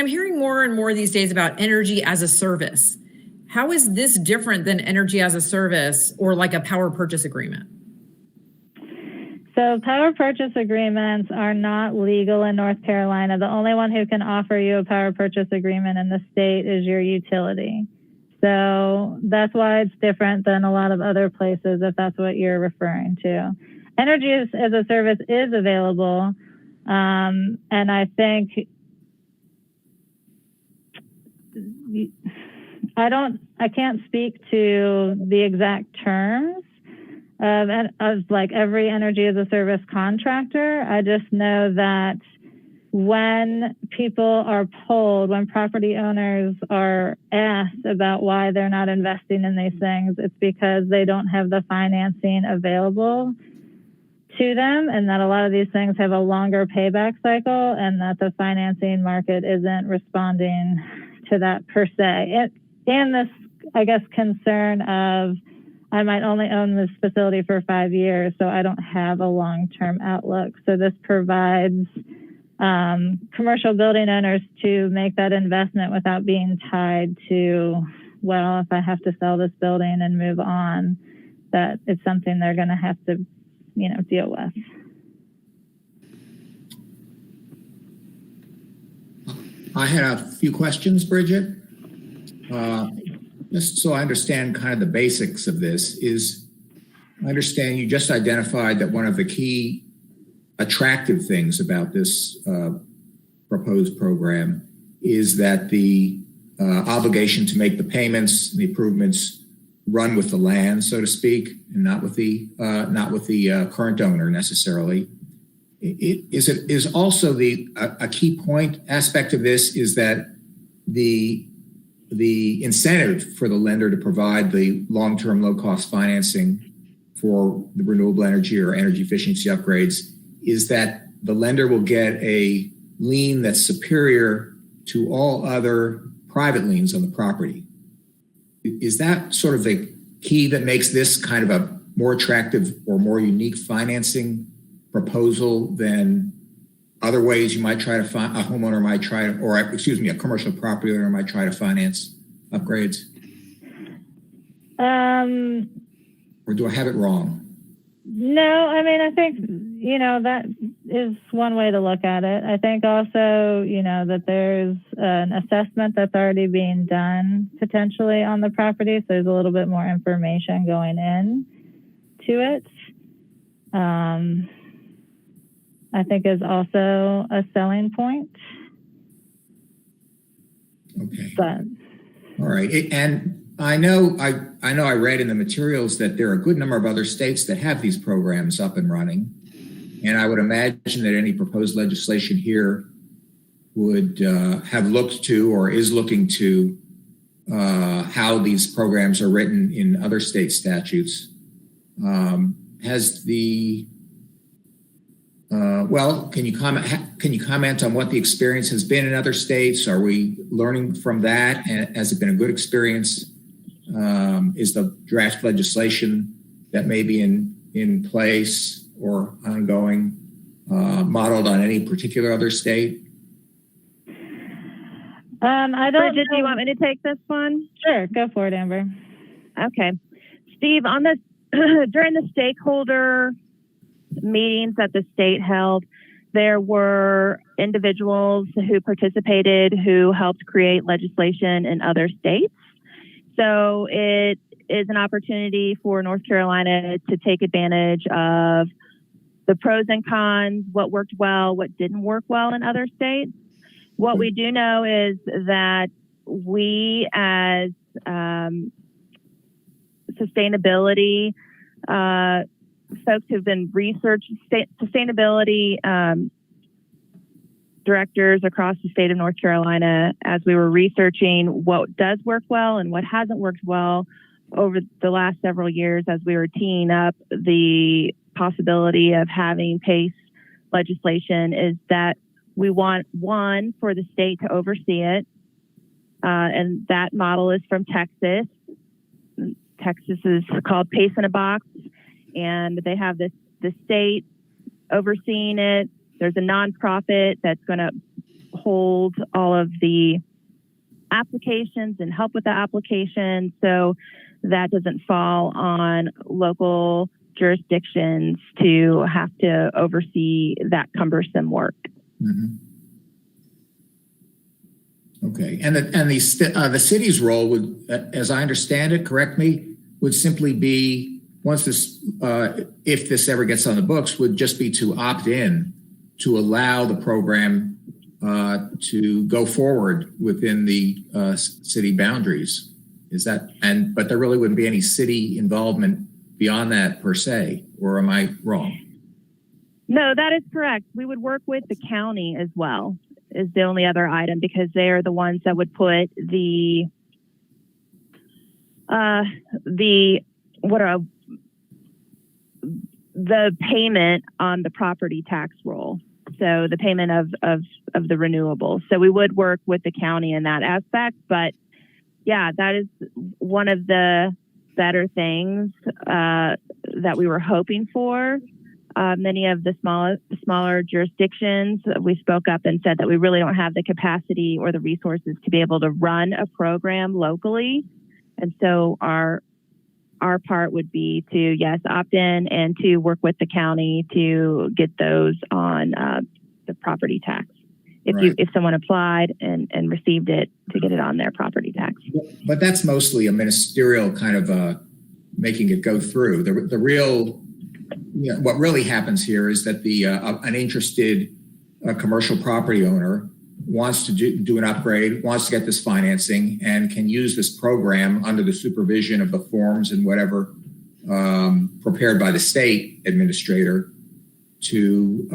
Speaker 13: hearing more and more these days about energy as a service. How is this different than energy as a service or like a power purchase agreement?
Speaker 6: So power purchase agreements are not legal in North Carolina. The only one who can offer you a power purchase agreement in the state is your utility. So that's why it's different than a lot of other places, if that's what you're referring to. Energy as a service is available. And I think I can't speak to the exact terms of like every energy as a service contractor. I just know that when people are polled, when property owners are asked about why they're not investing in these things, it's because they don't have the financing available to them, and that a lot of these things have a longer payback cycle, and that the financing market isn't responding to that per se. And this, I guess, concern of I might only own this facility for 5 years, so I don't have a long-term outlook. So this provides commercial building owners to make that investment without being tied to, well, if I have to sell this building and move on, that it's something they're going to have to, deal with.
Speaker 10: I had a few questions, Bridget. Just so I understand kind of the basics of this I understand you just identified that one of the key attractive things about this proposed program is that the obligation to make the payments and the improvements run with the land, so to speak, and not with the current owner necessarily. Is also a key point aspect of this is that the incentive for the lender to provide the long-term low-cost financing for the renewable energy or energy efficiency upgrades is that the lender will get a lien that's superior to all other private liens on the property. Is that sort of the key that makes this kind of a more attractive or more unique financing proposal than other ways you might try to find a homeowner might try to, or excuse me, a commercial property owner might try to finance upgrades? Or do I have it wrong?
Speaker 6: No, I mean, I think, that is one way to look at it. I think also, that there's an assessment that's already being done potentially on the property. So there's a little bit more information going in to it. I think is also a selling point.
Speaker 10: Okay.
Speaker 6: But
Speaker 10: all right. And I know I read in the materials that there are a good number of other states that have these programs up and running. And I would imagine that any proposed legislation here would have looked to or is looking to how these programs are written in other state statutes. Has the can you comment on what the experience has been in other states? Are we learning from that? And has it been a good experience? Is the draft legislation that may be in place or ongoing modeled on any particular other state?
Speaker 6: I don't.
Speaker 1: Bridget, do you want me to take this one?
Speaker 6: Sure, go for it, Amber.
Speaker 1: Okay, Steve, on this during the stakeholder meetings that the state held, there were individuals who participated who helped create legislation in other states. So it is an opportunity for North Carolina to take advantage of the pros and cons, what worked well, what didn't work well in other states. What we do know is that we as sustainability folks who've been researching sustainability directors across the state of North Carolina, as we were researching what does work well and what hasn't worked well over the last several years, as we were teeing up the possibility of having PACE legislation, is that we want one for the state to oversee it. And that model is from Texas. Texas is called PACE in a Box, and they have the state overseeing it. There's a nonprofit that's going to hold all of the applications and help with the application, so that doesn't fall on local jurisdictions to have to oversee that cumbersome work.
Speaker 10: Mm-hmm. Okay, and the city's role would, as I understand it, correct me, would simply be, once this, if this ever gets on the books, would just be to opt in to allow the program to go forward within the city boundaries. Is that, but there really wouldn't be any city involvement beyond that per se, or am I wrong?
Speaker 1: No, that is correct. We would work with the county as well, is the only other item, because they are the ones that would put the payment on the property tax roll. So the payment of the renewables. So we would work with the county in that aspect. But yeah, that is one of the better things that we were hoping for. Many of the smaller jurisdictions, we spoke up and said that we really don't have the capacity or the resources to be able to run a program locally. And so our part would be to, yes, opt in and to work with the county to get those on the property tax. If someone applied and received it, to get it on their property tax.
Speaker 10: But that's mostly a ministerial kind of making it go through. The real, what really happens here is that an interested commercial property owner wants to do an upgrade, wants to get this financing, and can use this program under the supervision of the forms and whatever prepared by the state administrator to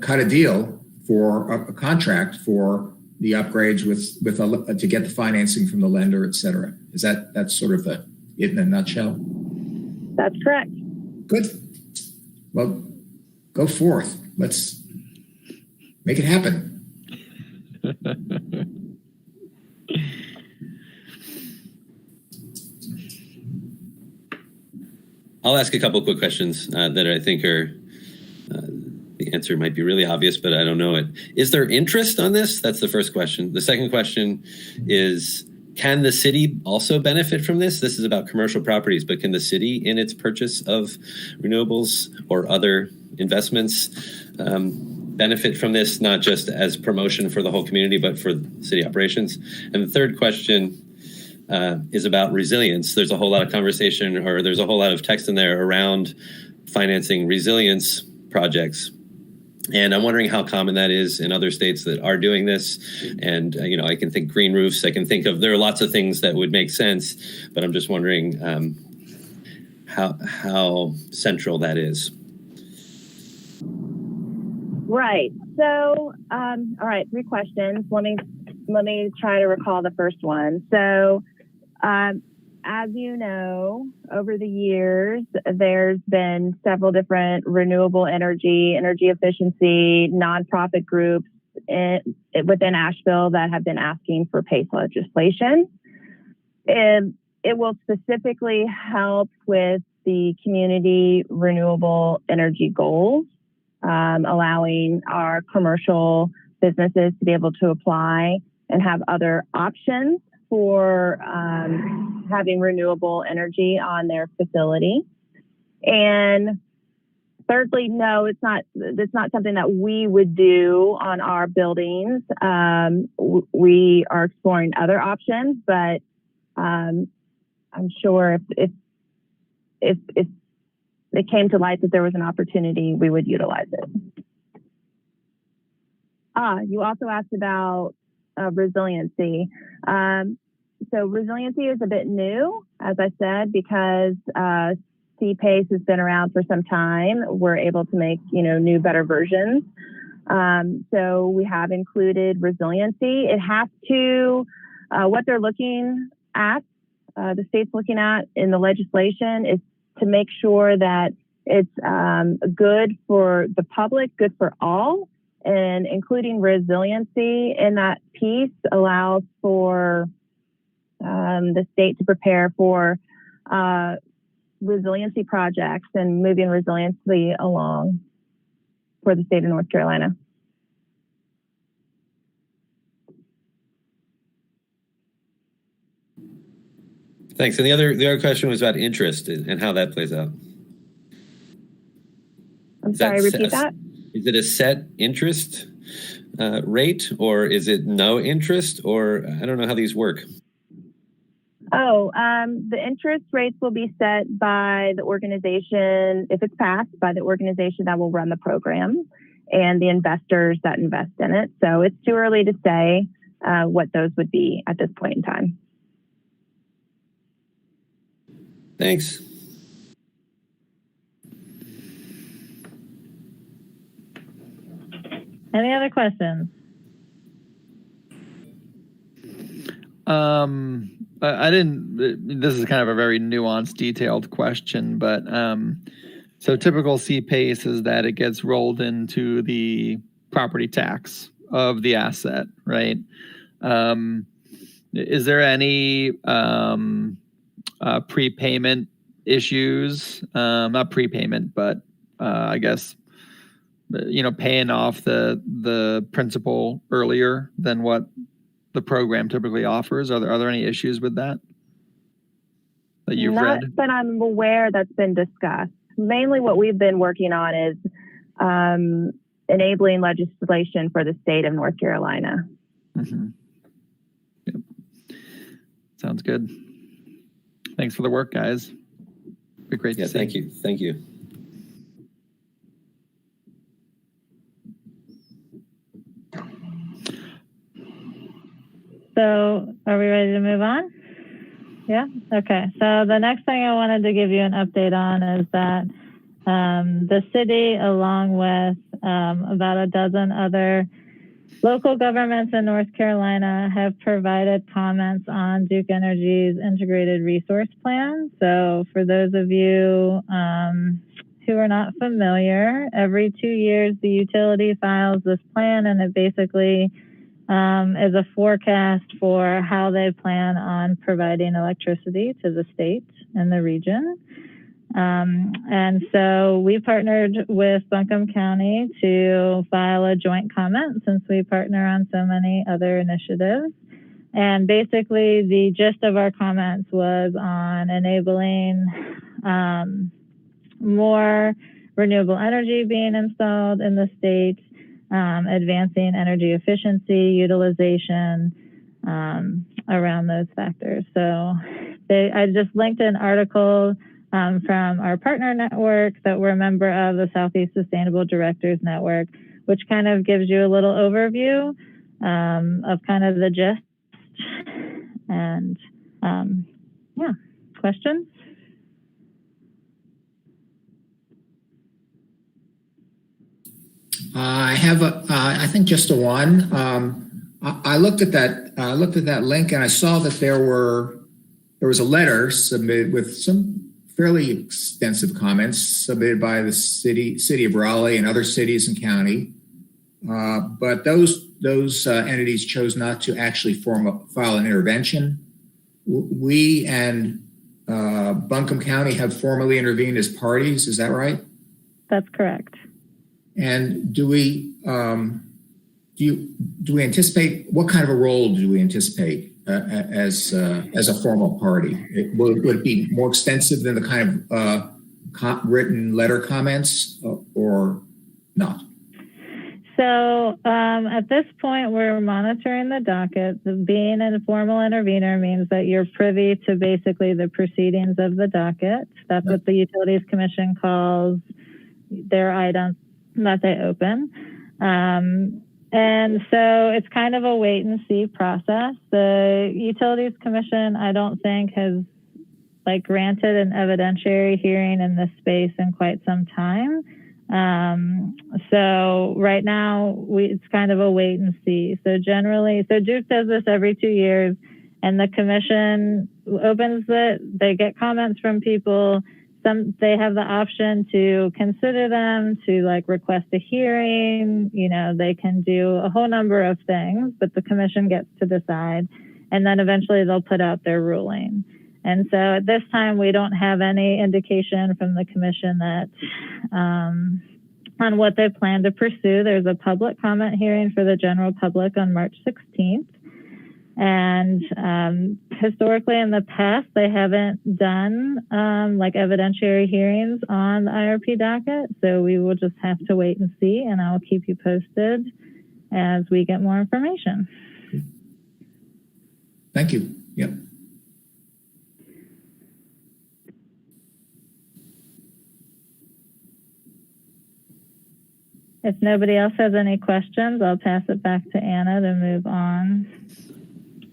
Speaker 10: cut a deal for a contract for the upgrades to get the financing from the lender, et cetera. That's sort of it in a nutshell?
Speaker 1: That's correct.
Speaker 10: Good. Well, go forth. Let's make it happen.
Speaker 11: I'll ask a couple of quick questions that I think are, the answer might be really obvious, but I don't know it. Is there interest on this? That's the first question. The second question is, can the city also benefit from this? This is about commercial properties, but can the city in its purchase of renewables or other investments benefit from this, not just as promotion for the whole community, but for city operations? And the third question is about resilience. There's a whole lot of conversation, or there's a whole lot of text in there around financing resilience projects. And I'm wondering how common that is in other states that are doing this. And, I can think green roofs. I can think there are lots of things that would make sense, but I'm just wondering how central that is.
Speaker 1: Right. So, all right, 3 questions. Let me try to recall the first one. So, as you know, over the years, there's been several different renewable energy efficiency, nonprofit groups within Asheville that have been asking for PACE legislation. And it will specifically help with the community renewable energy goals, allowing our commercial businesses to be able to apply and have other options for having renewable energy on their facility. And thirdly, no, it's not something that we would do on our buildings. We are exploring other options, but I'm sure if it came to light that there was an opportunity, we would utilize it. You also asked about resiliency. So resiliency is a bit new, as I said, because CPACE has been around for some time. We're able to make, new, better versions. So we have included resiliency. It has to, what they're looking at, the state's looking at in the legislation is to make sure that it's good for the public, good for all, and including resiliency in that piece allows for the state to prepare for resiliency projects and moving resiliency along for the state of North Carolina.
Speaker 11: Thanks. And the other question was about interest and how that plays out.
Speaker 1: I'm sorry, repeat that?
Speaker 11: Is it a set interest rate, or is it no interest, or I don't know how these work?
Speaker 1: The interest rates will be set by the organization, if it's passed, by the organization that will run the program and the investors that invest in it. So it's too early to say what those would be at this point in time.
Speaker 11: Thanks.
Speaker 6: Any other questions?
Speaker 8: I didn't, this is kind of a very nuanced, detailed question, but so typical CPACE is that it gets rolled into the property tax of the asset, right? Is there any prepayment issues, not prepayment, but I guess, paying off the principal earlier than what the program typically offers? Are there any issues with that you've read?
Speaker 1: Not that I'm aware that's been discussed. Mainly what we've been working on is enabling legislation for the state of North Carolina.
Speaker 8: Mm-hmm. Yep. Sounds good. Thanks for the work, guys. Be great to see.
Speaker 11: Thank you. Thank you.
Speaker 6: So are we ready to move on? Yeah? Okay. So the next thing I wanted to give you an update on is that the city, along with about a dozen other local governments in North Carolina, have provided comments on Duke Energy's integrated resource plan. So for those of you who are not familiar, every 2 years the utility files this plan, and it basically is a forecast for how they plan on providing electricity to the state and the region. And so we partnered with Buncombe County to file a joint comment, since we partner on so many other initiatives. And basically the gist of our comments was on enabling more renewable energy being installed in the state, advancing energy efficiency, utilization, around those factors. So I just linked an article from our partner network that we're a member of, the Southeast Sustainable Directors Network, which kind of gives you a little overview of kind of the gist. And questions?
Speaker 10: I have I think just a one. I looked at that link, and I saw that there was a letter submitted with some fairly extensive comments submitted by the city of Raleigh and other cities and county. But those entities chose not to actually file an intervention. We and Buncombe County have formally intervened as parties. Is that right?
Speaker 6: That's correct.
Speaker 10: And do we anticipate, what kind of a role do we anticipate as a formal party? Would it be more extensive than the kind of written letter comments, or not?
Speaker 6: So at this point, we're monitoring the docket. Being an informal intervener means that you're privy to basically the proceedings of the docket. That's what the Utilities Commission calls their items that they open. And so it's kind of a wait and see process. The Utilities Commission, I don't think, has granted an evidentiary hearing in this space in quite some time. So right now it's kind of a wait and see. So Duke does this every 2 years, and the commission opens it. They get comments from people. They have the option to consider them, to request a hearing. They can do a whole number of things, but the commission gets to decide, and then eventually they'll put out their ruling. And so at this time, we don't have any indication from the commission that on what they plan to pursue. There's a public comment hearing for the general public on March 16th. And historically in the past, they haven't done evidentiary hearings on the IRP docket. So we will just have to wait and see, and I'll keep you posted as we get more information.
Speaker 10: Thank you. Yep.
Speaker 6: If nobody else has any questions, I'll pass it back to Anna to move on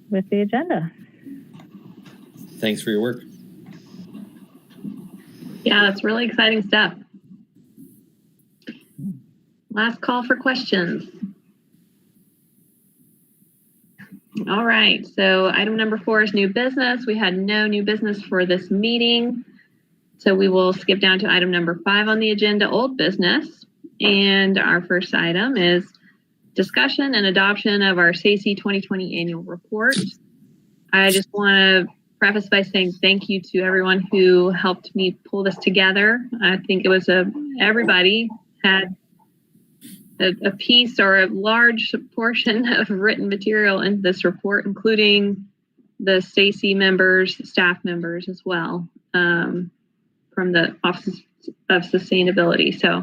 Speaker 6: with the agenda.
Speaker 11: Thanks for your work.
Speaker 5: Yeah, that's really exciting stuff. Last call for questions. All right, so item number 4 is new business. We had no new business for this meeting. So we will skip down to item number 5 on the agenda, old business. And our first item is discussion and adoption of our SACE 2020 annual report. I just want to preface by saying thank you to everyone who helped me pull this together. I think it was everybody had a piece or a large portion of written material in this report, including the Stacy members, staff members as well, from the Office of Sustainability. So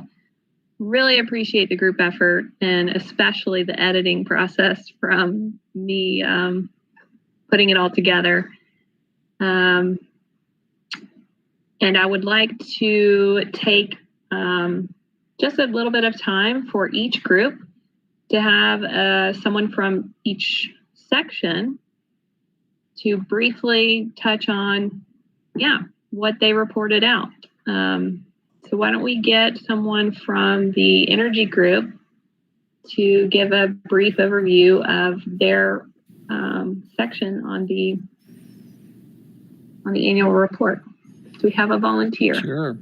Speaker 5: really appreciate the group effort, and especially the editing process from me putting it all together. And I would like to take just a little bit of time for each group to have someone from each section to briefly touch on, what they reported out. So why don't we get someone from the energy group to give a brief overview of their section on the annual report. Do we have a volunteer?
Speaker 8: Sure.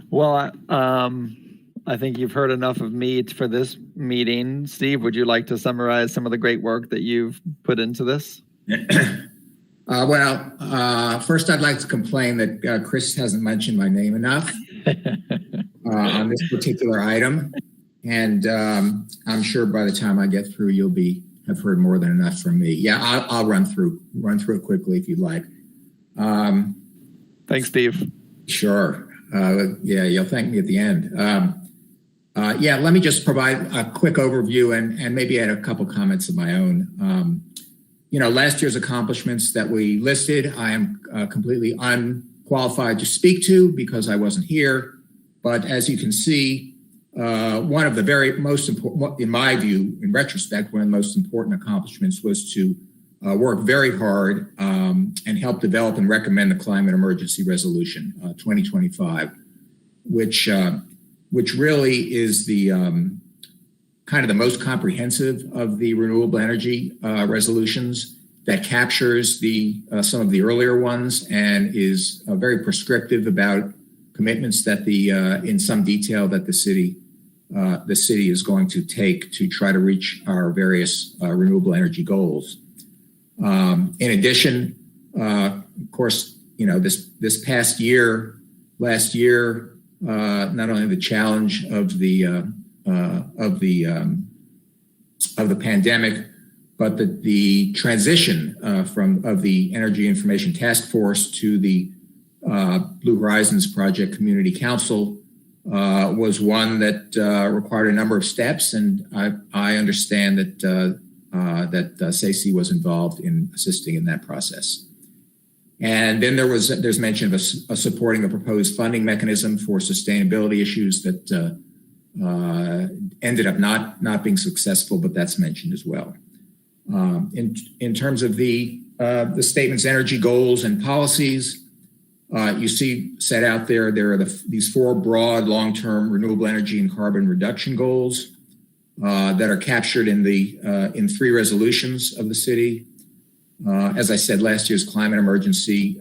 Speaker 8: Well, I think you've heard enough of me for this meeting. Steve, would you like to summarize some of the great work that you've put into this?
Speaker 10: First I'd like to complain that Chris hasn't mentioned my name enough on this particular item. And I'm sure by the time I get through, you'll have heard more than enough from me. Yeah, I'll run through it quickly if you'd like.
Speaker 8: Thanks, Steve.
Speaker 10: Sure. You'll thank me at the end. Let me just provide a quick overview and maybe add a couple comments of my own. Last year's accomplishments that we listed, I am completely unqualified to speak to because I wasn't here. But as you can see, one of the very most important, in my view, in retrospect, one of the most important accomplishments was to work very hard and help develop and recommend the Climate Emergency Resolution 2025, which really is the kind of the most comprehensive of the renewable energy resolutions, that captures some of the earlier ones and is very prescriptive about commitments that in some detail that the city is going to take to try to reach our various renewable energy goals. In addition, of course, this past year, last year, not only the challenge of the pandemic, but the transition of the Energy Information Task Force to the Blue Horizons Project Community Council was one that required a number of steps, and I understand that Stacey was involved in assisting in that process. And then there's mention of supporting a proposed funding mechanism for sustainability issues that ended up not being successful, but that's mentioned as well. In terms of the statement's energy goals and policies, you see set out there are these four broad long-term renewable energy and carbon reduction goals that are captured in three resolutions of the city. As I said, last year's climate emergency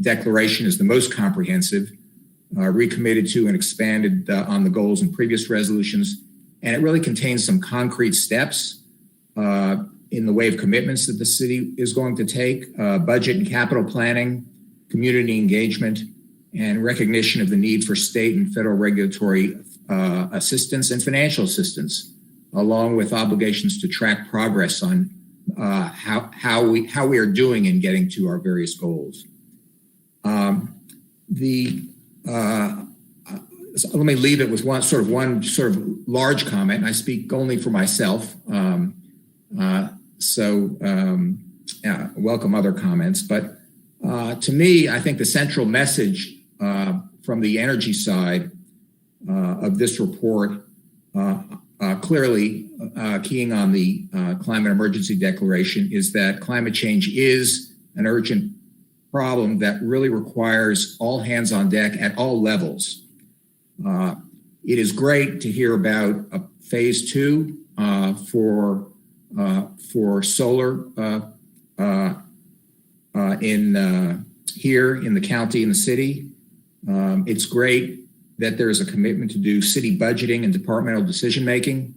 Speaker 10: declaration is the most comprehensive, recommitted to and expanded on the goals in previous resolutions. And it really contains some concrete steps in the way of commitments that the city is going to take, budget and capital planning, community engagement, and recognition of the need for state and federal regulatory assistance and financial assistance, along with obligations to track progress on how we are doing in getting to our various goals. Let me leave it with one sort of large comment. I speak only for myself, welcome other comments. But to me, I think the central message from the energy side of this report, clearly keying on the climate emergency declaration, is that climate change is an urgent problem that really requires all hands on deck at all levels. It is great to hear about phase 2 for solar here in the county and the city. It's great that there is a commitment to do city budgeting and departmental decision making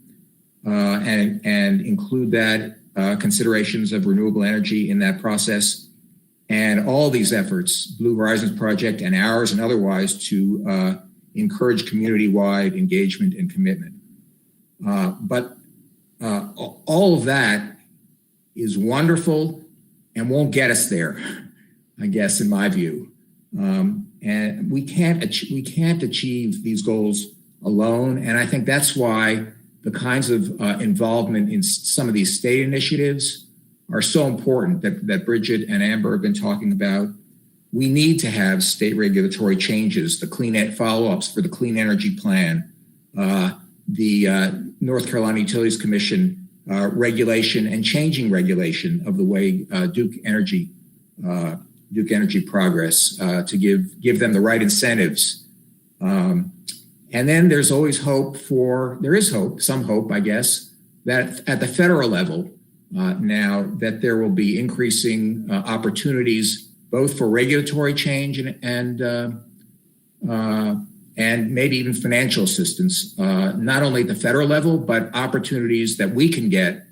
Speaker 10: and include that considerations of renewable energy in that process. and all these efforts, Blue Horizons Project and ours and otherwise, to encourage community-wide engagement and commitment. But all of that is wonderful and won't get us there, I guess, in my view. And we can't achieve these goals alone. And I think that's why the kinds of involvement in some of these state initiatives are so important that Bridget and Amber have been talking about. We need to have state regulatory changes, the follow-ups for the Clean Energy Plan, the North Carolina Utilities Commission regulation and changing regulation of the way Duke Energy progress to give them the right incentives. And then there's always some hope, I guess, that at the federal level now that there will be increasing opportunities both for regulatory change and maybe even financial assistance, not only at the federal level, but opportunities that we can get.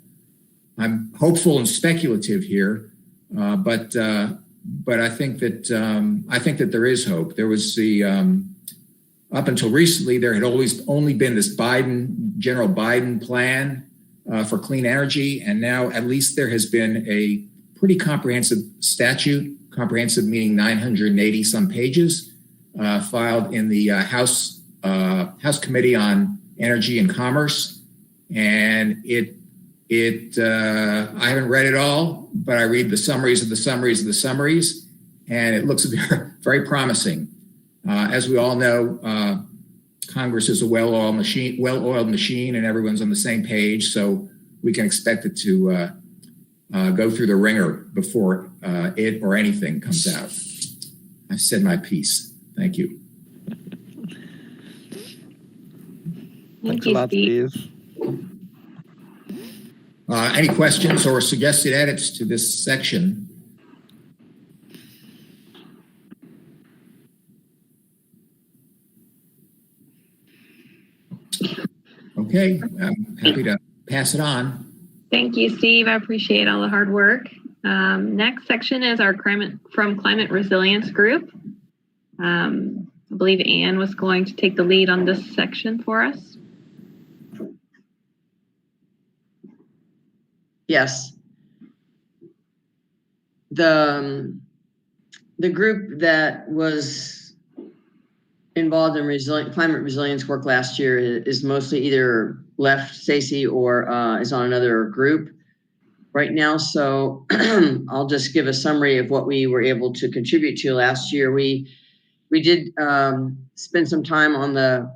Speaker 10: I'm hopeful and speculative here, but I think that there is hope. There was up until recently, there had always only been this General Biden plan for clean energy, and now at least there has been a pretty comprehensive statute, comprehensive meaning 980 some pages, filed in the House Committee on Energy and Commerce, and I haven't read it all, but I read the summaries of the summaries of the summaries, and it looks very promising. As we all know, Congress is a well-oiled machine, and everyone's on the same page, so we can expect it to go through the ringer before it or anything comes out. I've said my piece. Thank you.
Speaker 5: Thank you, Steve.
Speaker 10: Any questions or suggested edits to this section? Okay, I'm happy to pass it on.
Speaker 5: Thank you, Steve. I appreciate all the hard work. Next section is our Climate Resilience Group. I believe Anne was going to take the lead on this section for us.
Speaker 9: Yes. The group that was involved in climate resilience work last year is mostly either left SACE or is on another group right now. So I'll just give a summary of what we were able to contribute to last year. We did spend some time on the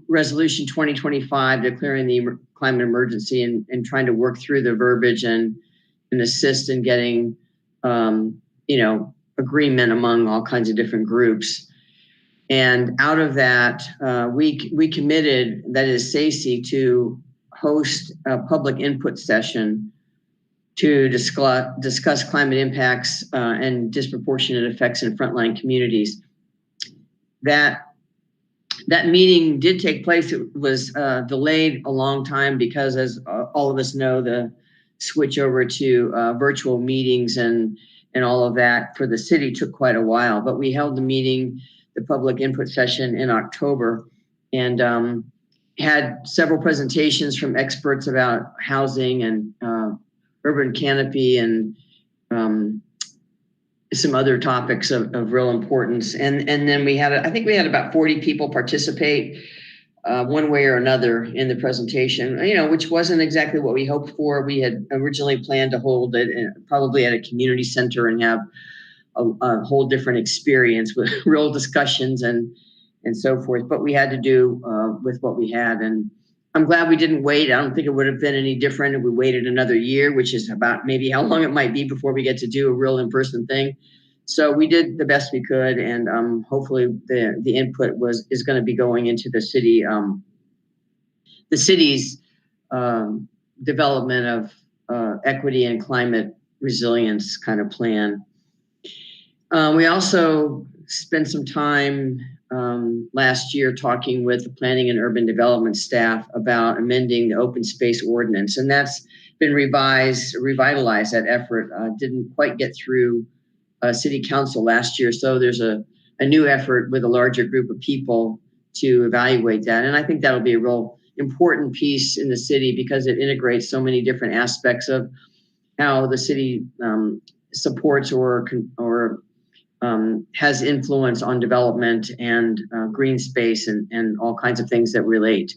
Speaker 9: resolution 2025 declaring the climate emergency and trying to work through the verbiage and assist in getting agreement among all kinds of different groups. And out of that, we committed, that is SACE, to host a public input session to discuss climate impacts and disproportionate effects in frontline communities. That meeting did take place. It was delayed a long time because, as all of us know, the switch over to virtual meetings and all of that for the city took quite a while. But we held the meeting, the public input session, in October, and had several presentations from experts about housing and urban canopy and some other topics of real importance. And then I think we had about 40 people participate one way or another in the presentation, which wasn't exactly what we hoped for. We had originally planned to hold it probably at a community center and have a whole different experience with real discussions and so forth. But we had to do with what we had. And I'm glad we didn't wait. I don't think it would have been any different if we waited another year, which is about maybe how long it might be before we get to do a real in-person thing. So we did the best we could, and hopefully the input is going to be going into the city's development of equity and climate resilience kind of plan. We also spent some time last year talking with the planning and urban development staff about amending the open space ordinance, and that's been revitalized. That effort didn't quite get through city council last year. So there's a new effort with a larger group of people to evaluate that. And I think that'll be a real important piece in the city because it integrates so many different aspects of how the city supports or has influence on development and green space and all kinds of things that relate.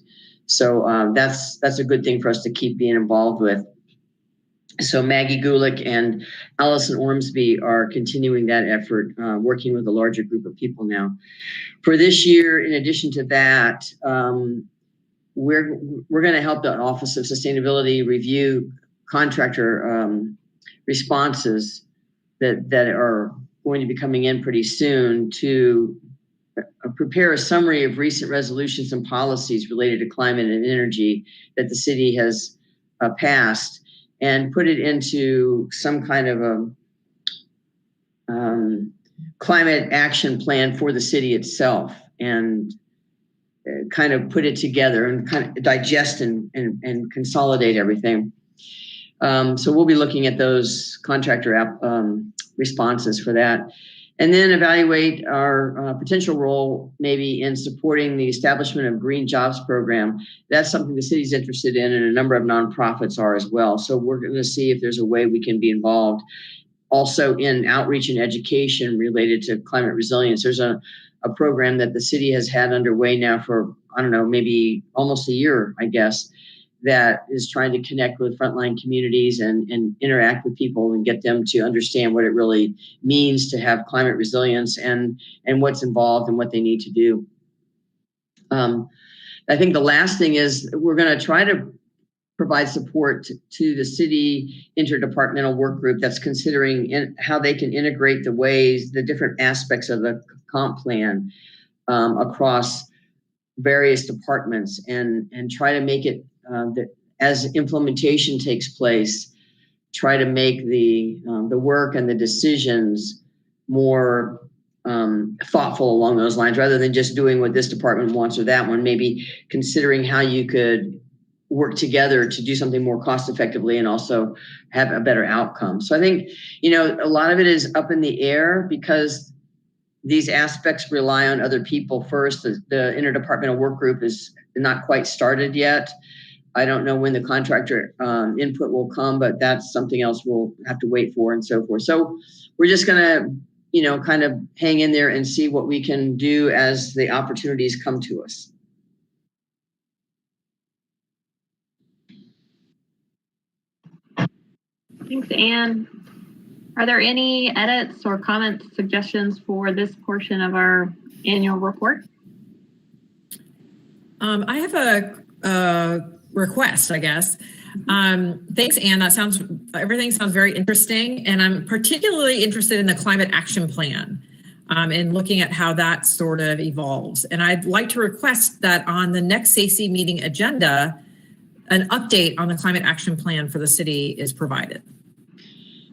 Speaker 9: So that's a good thing for us to keep being involved with. So Maggie Gulick and Allison Ormsby are continuing that effort, working with a larger group of people now. For this year, in addition to that, we're going to help the Office of Sustainability review contractor responses that are going to be coming in pretty soon to prepare a summary of recent resolutions and policies related to climate and energy that the city has passed, and put it into some kind of a climate action plan for the city itself, and kind of put it together and kind of digest and consolidate everything. So we'll be looking at those contractor responses for that. And then evaluate our potential role maybe in supporting the establishment of green jobs program. That's something the city's interested in, and a number of nonprofits are as well. So we're going to see if there's a way we can be involved also in outreach and education related to climate resilience. There's a program that the city has had underway now for, I don't know, maybe almost a year, I guess, that is trying to connect with frontline communities and interact with people and get them to understand what it really means to have climate resilience and what's involved and what they need to do. I think the last thing is we're going to try to provide support to the city interdepartmental work group that's considering how they can integrate the different aspects of the comp plan across various departments and try to make it that as implementation takes place, try to make the work and the decisions more thoughtful along those lines, rather than just doing what this department wants or that one. Maybe considering how you could work together to do something more cost effectively and also have a better outcome. So I think, a lot of it is up in the air because these aspects rely on other people first. The interdepartmental work group is not quite started yet. I don't know when the contractor input will come, but that's something else we'll have to wait for and so forth. So we're just going to, kind of hang in there and see what we can do as the opportunities come to us.
Speaker 5: Thanks, Anne. Are there any edits or comments, suggestions for this portion of our annual report?
Speaker 13: I have a request, I guess. Thanks, Anne. Everything sounds very interesting. And I'm particularly interested in the climate action plan and looking at how that sort of evolves. And I'd like to request that on the next SACE meeting agenda, an update on the climate action plan for the city is provided.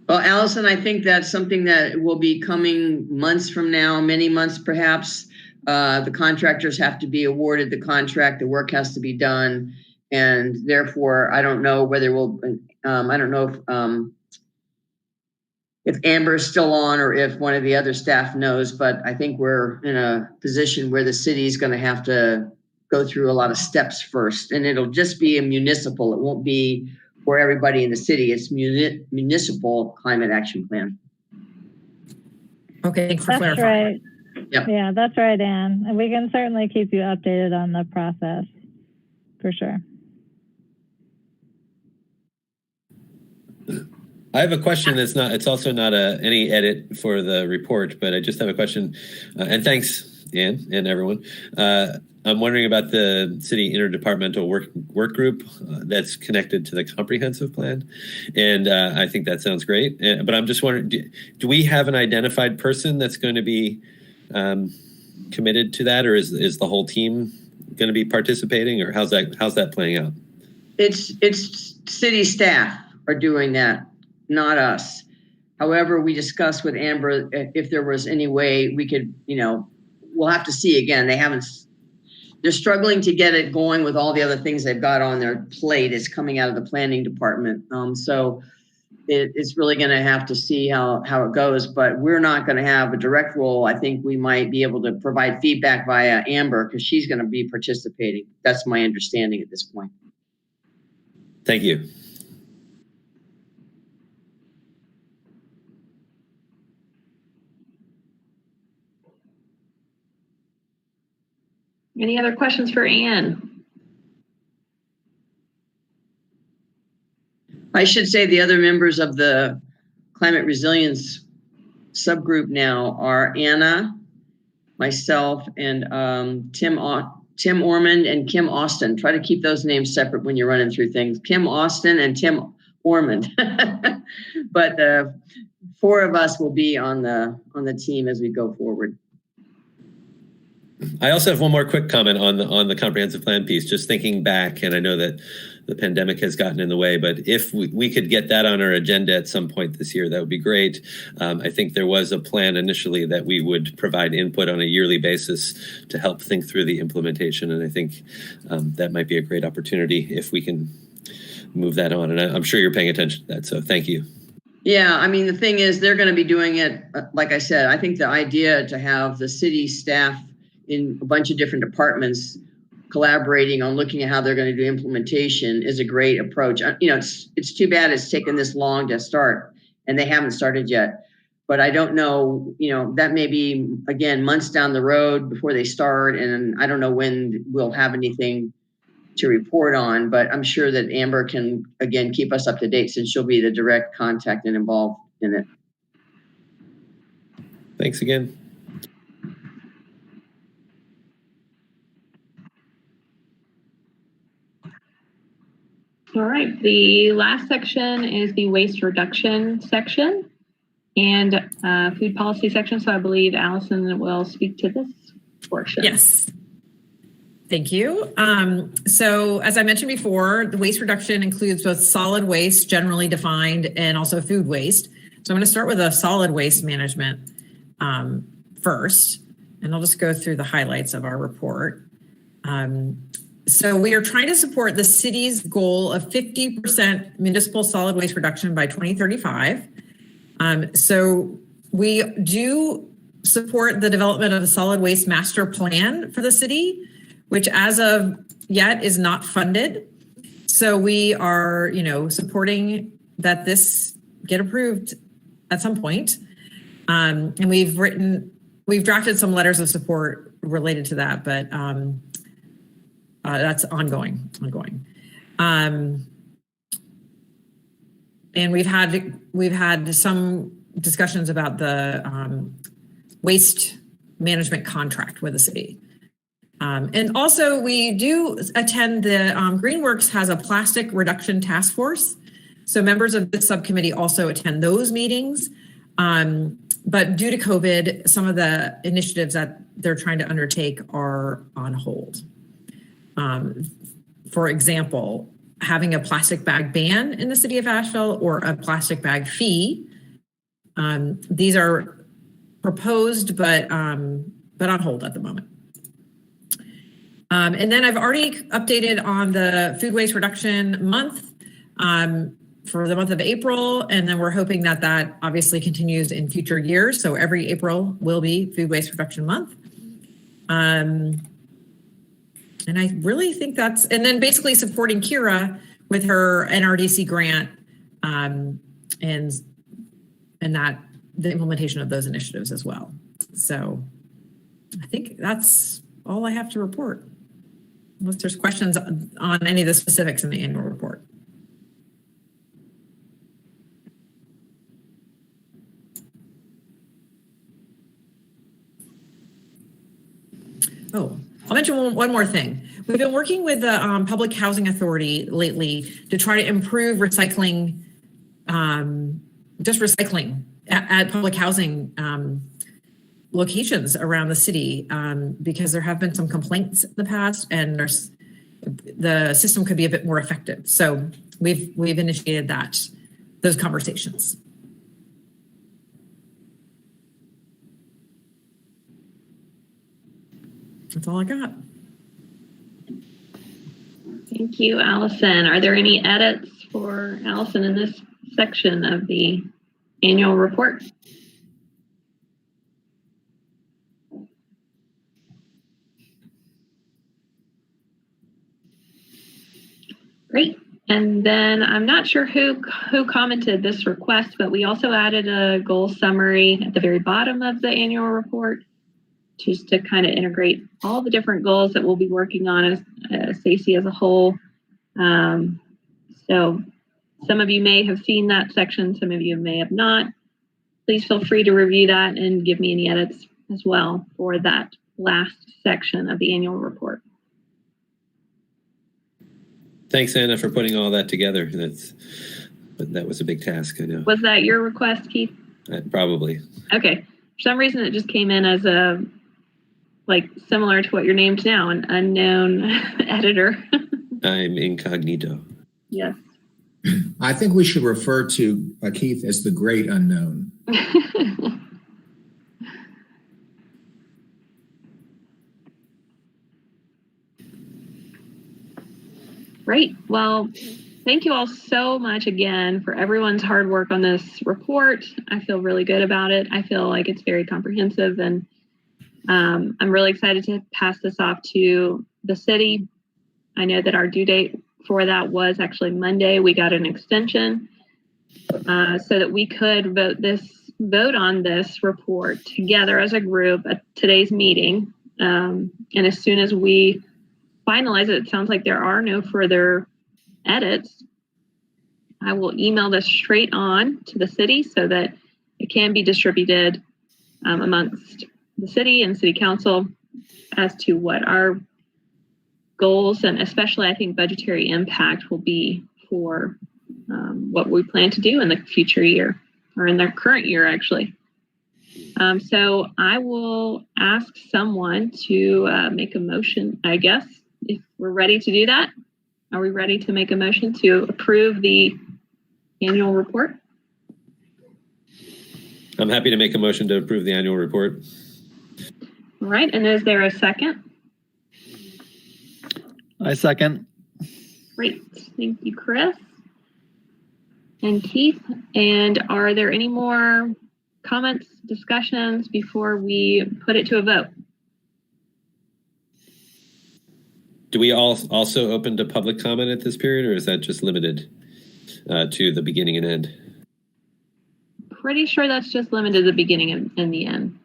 Speaker 9: Well, Allison, I think that's something that will be coming months from now, many months perhaps. The contractors have to be awarded the contract, the work has to be done. And therefore, I don't know whether I don't know if Amber's still on or if one of the other staff knows, but I think we're in a position where the city is going to have to go through a lot of steps first. And it'll just be a municipal. It won't be for everybody in the city. It's municipal climate action plan.
Speaker 13: Okay, thanks for
Speaker 6: That's
Speaker 13: clarifying.
Speaker 6: right.
Speaker 9: Yep.
Speaker 6: Yeah, that's right, Anne. And we can certainly keep you updated on the process for sure.
Speaker 11: I have a question it's also not any edit for the report, but I just have a question. And thanks, Anne and everyone. I'm wondering about the city interdepartmental work group that's connected to the comprehensive plan. And I think that sounds great. But I'm just wondering, do we have an identified person that's going to be committed to that, or is the whole team going to be participating, or how's that playing out?
Speaker 9: It's city staff are doing that, not us. However, we discussed with Amber if there was any way we could, we'll have to see again. They're struggling to get it going with all the other things they've got on their plate. It's coming out of the planning department. So it's really going to have to see how it goes, but we're not going to have a direct role. I think we might be able to provide feedback via Amber because she's going to be participating. That's my understanding at this point.
Speaker 11: Thank you.
Speaker 5: Any other questions for Anne?
Speaker 9: I should say the other members of the climate resilience subgroup now are Anna, myself, and Tim Ormond and Kim Austin. Try to keep those names separate when you're running through things. Kim Austin and Tim Ormond. But the four of us will be on the team as we go forward.
Speaker 11: I also have one more quick comment on the comprehensive plan piece, just thinking back, and I know that the pandemic has gotten in the way, but if we could get that on our agenda at some point this year, that would be great. I think there was a plan initially that we would provide input on a yearly basis to help think through the implementation, and I think that might be a great opportunity if we can move that on, and I'm sure you're paying attention to that, so thank you.
Speaker 9: Yeah, I mean, the thing is, they're going to be doing it, like I said, I think the idea to have the city staff in a bunch of different departments collaborating on looking at how they're going to do implementation is a great approach. You know, it's too bad it's taken this long to start and they haven't started yet. But I don't know, you know, that may be, again, months down the road before they start. And I don't know when we'll have anything to report on, but I'm sure that Amber can, again, keep us up to date since she'll be the direct contact and involved in it.
Speaker 11: Thanks again.
Speaker 5: All right, the last section is the waste reduction section and food policy section. So I believe Allison will speak to this portion.
Speaker 13: Yes. Thank you. So as I mentioned before, the waste reduction includes both solid waste, generally defined, and also food waste. So I'm going to start with a solid waste management first, and I'll just go through the highlights of our report. So we are trying to support the city's goal of 50% municipal solid waste reduction by 2035. So we do support the development of a solid waste master plan for the city, which as of yet is not funded. So we are, you know, supporting that this get approved at some point. And we've drafted some letters of support related to that, but that's ongoing. And we've had some discussions about the waste management contract with the city. And also we do attend the greenworks has a plastic reduction task force. So members of this subcommittee also attend those meetings. But due to COVID, some of the initiatives that they're trying to undertake are on hold. For example, having a plastic bag ban in the city of Asheville or a plastic bag fee. These are proposed, but on hold at the moment. And then I've already updated on the food waste reduction month for the month of April. And then we're hoping that that obviously continues in future years. So every April will be food waste reduction month. And I really think that's, and then basically supporting Kira with her NRDC grant and that the implementation of those initiatives as well. So I think that's all I have to report. Unless there's questions on any of the specifics in the annual report. Oh, I'll mention one more thing. We've been working with the Public Housing Authority lately to try to improve recycling, just recycling at public housing locations around the city, because there have been some complaints in the past, and the system could be a bit more effective. So we've initiated those conversations. That's all I got.
Speaker 5: Thank you, Allison. Are there any edits for Allison in this section of the annual report? Great. And then I'm not sure who commented this request, but we also added a goal summary at the very bottom of the annual report, just to kind of integrate all the different goals that we'll be working on as SACY as a whole. So some of you may have seen that section, some of you may have not. Please feel free to review that and give me any edits as well for that last section of the annual report.
Speaker 11: Thanks, Anna, for putting all that together. That was a big task, I know.
Speaker 5: Was that your request, Keith?
Speaker 11: Probably.
Speaker 5: Okay. For some reason, it just came in as a, like, similar to what you're named now, an unknown editor.
Speaker 11: I'm incognito.
Speaker 5: Yes.
Speaker 10: I think we should refer to Keith as the great unknown.
Speaker 5: Great. Well, thank you all so much again for everyone's hard work on this report. I feel really good about it. I feel like it's very comprehensive, and I'm really excited to pass this off to the city. I know that our due date for that was actually Monday. We got an extension so that we could vote on this report together as a group at today's meeting. And as soon as we finalize it, it sounds like there are no further edits. I will email this straight on to the city so that it can be distributed amongst the city and city council as to what our goals and especially I think budgetary impact will be for what we plan to do in the future year, or in the current year actually. So I will ask someone to make a motion, I guess, if we're ready to do that. Are we ready to make a motion to approve the annual report?
Speaker 11: I'm happy to make a motion to approve the annual report.
Speaker 5: All right, and is there a second?
Speaker 8: I second.
Speaker 5: Great, thank you, Chris and Keith. And are there any more comments, discussions before we put it to a vote?
Speaker 11: Do we also open to public comment at this period, or is that just limited to the beginning and end?
Speaker 5: Pretty sure that's just limited to the beginning and the end.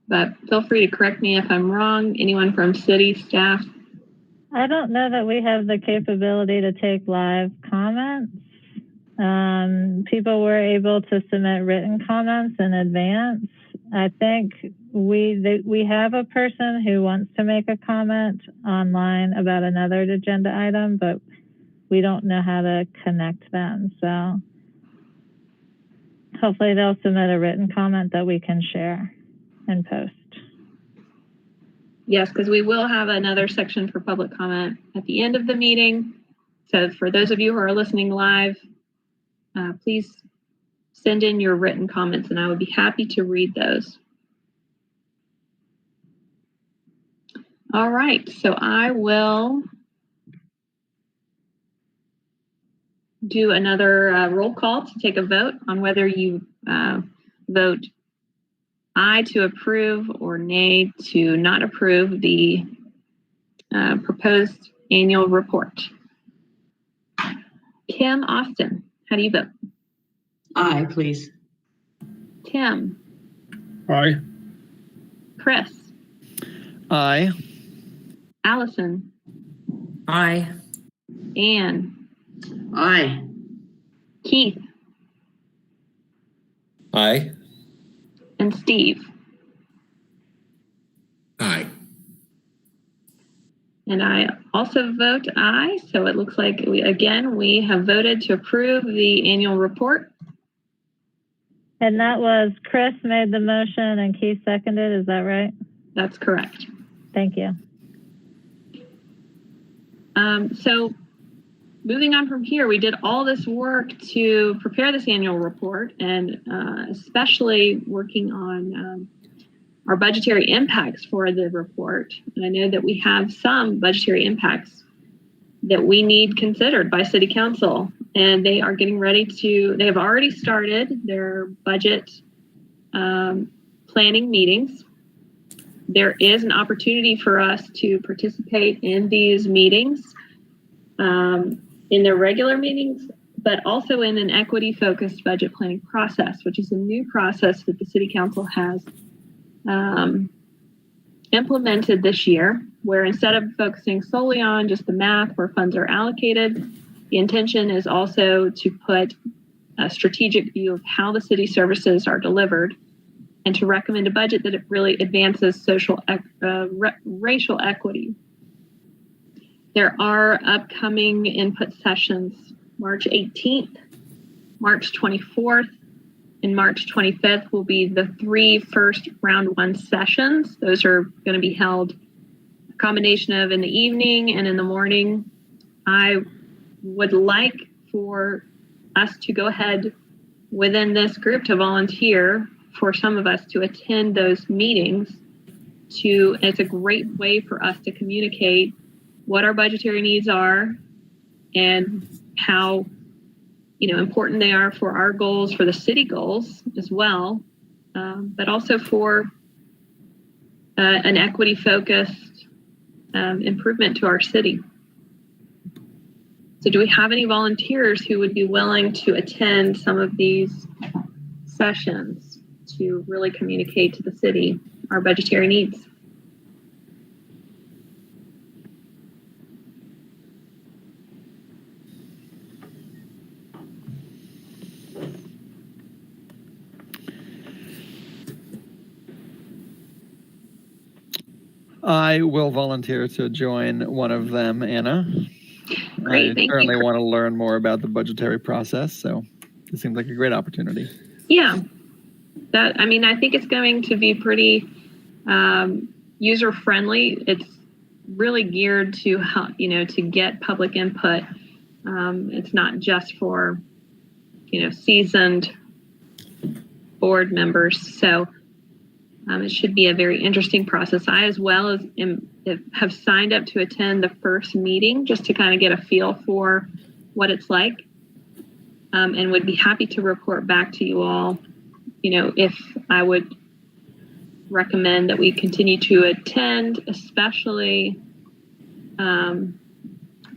Speaker 5: But feel free to correct me if I'm wrong. Anyone from city staff?
Speaker 6: I don't know that we have the capability to take live comments. People were able to submit written comments in advance. I think we have a person who wants to make a comment online about another agenda item, but we don't know how to connect them. So hopefully they'll submit a written comment that we can share and post.
Speaker 5: Yes, because we will have another section for public comment at the end of the meeting. So for those of you who are listening live, please send in your written comments and I would be happy to read those. All right, so I will do another roll call to take a vote on whether you vote aye to approve or nay to not approve the proposed annual report. Kim Austin, how do you vote?
Speaker 9: Aye, please.
Speaker 5: Tim.
Speaker 12: Aye.
Speaker 5: Chris.
Speaker 8: Aye.
Speaker 5: Allison.
Speaker 13: Aye.
Speaker 5: Anne.
Speaker 9: Aye.
Speaker 5: Keith.
Speaker 11: Aye.
Speaker 5: And Steve.
Speaker 10: Aye.
Speaker 5: And I also vote aye. So it looks like we have voted to approve the annual report.
Speaker 6: And that was Chris made the motion and Keith seconded, is that right?
Speaker 5: That's correct.
Speaker 6: Thank you.
Speaker 5: So moving on from here, we did all this work to prepare this annual report and especially working on our budgetary impacts for the report. And I know that we have some budgetary impacts that we need considered by City Council. And they are getting ready they have already started their budget planning meetings. There is an opportunity for us to participate in these meetings, in their regular meetings, but also in an equity-focused budget planning process, which is a new process that the City Council has implemented this year, where instead of focusing solely on just the math where funds are allocated, the intention is also to put a strategic view of how the city services are delivered and to recommend a budget that it really advances racial equity. There are upcoming input sessions March 18th, March 24th, and March 25th will be the 3 first round 1 sessions. Those are going to be held a combination of in the evening and in the morning. I would like for us to go ahead within this group to volunteer for some of us to attend those meetings. It's a great way for us to communicate what our budgetary needs are and how important they are for our goals, for the city goals as well, but also for an equity-focused improvement to our city. So do we have any volunteers who would be willing to attend some of these sessions to really communicate to the city our budgetary needs?
Speaker 8: I will volunteer to join one of them, Anna.
Speaker 5: Great,
Speaker 8: I certainly want to learn more about the budgetary process, so it seems like a great opportunity.
Speaker 5: Yeah, I think it's going to be pretty user-friendly. It's really geared to help, to get public input. It's not just for, seasoned board members. So it should be a very interesting process. I, as well as have signed up to attend the first meeting just to kind of get a feel for what it's like, and would be happy to report back to you all, if I would recommend that we continue to attend, especially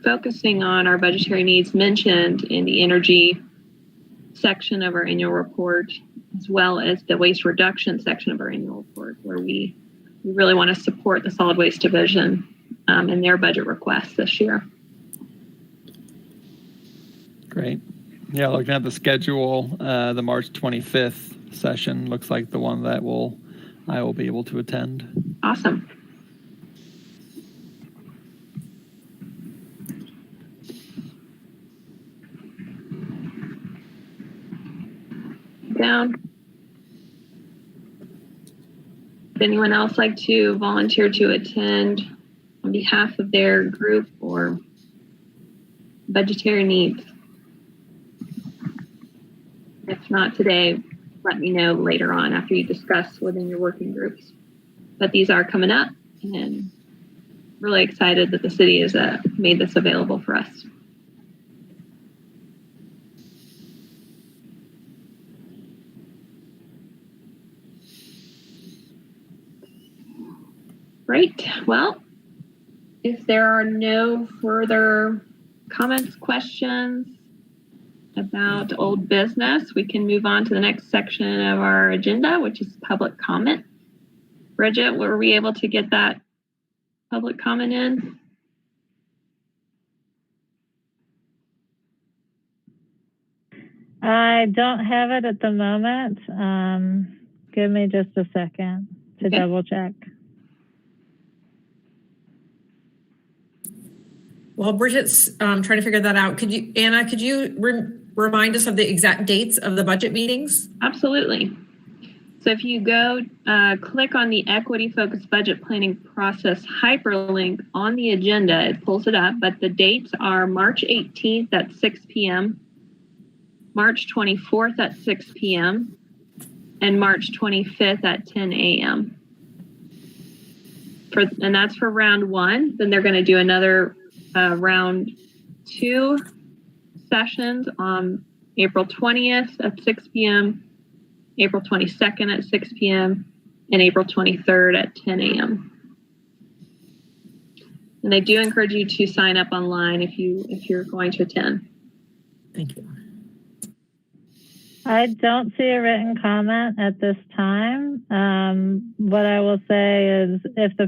Speaker 5: focusing on our budgetary needs mentioned in the energy section of our annual report, as well as the waste reduction section of our annual report, where we really want to support the solid waste division in their budget requests this year.
Speaker 8: Great. Yeah, looking at the schedule, the March 25th session looks like the one that I will be able to attend.
Speaker 5: Awesome. Down. Would anyone else like to volunteer to attend on behalf of their group or budgetary needs? If not today, let me know later on after you discuss within your working groups. But these are coming up, and really excited that the city has made this available for us. Great. Well, if there are no further comments, questions about old business, we can move on to the next section of our agenda, which is public comment. Bridget, were we able to get that public comment in?
Speaker 6: I don't have it at the moment. Give me just a second to double check.
Speaker 13: While Bridget's trying to figure that out, Anna, could you remind us of the exact dates of the budget meetings?
Speaker 5: Absolutely. So if you go click on the equity focused budget planning process hyperlink on the agenda, it pulls it up, but the dates are March 18th at 6 p.m., March 24th at 6 p.m., and March 25th at 10 a.m. And that's for round one. Then they're going to do another round 2 sessions on April 20th at 6 p.m., April 22nd at 6 p.m., and April 23rd at 10 a.m. And I do encourage you to sign up online if you're going to attend.
Speaker 13: Thank you.
Speaker 6: I don't see a written comment at this time. What I will say is if the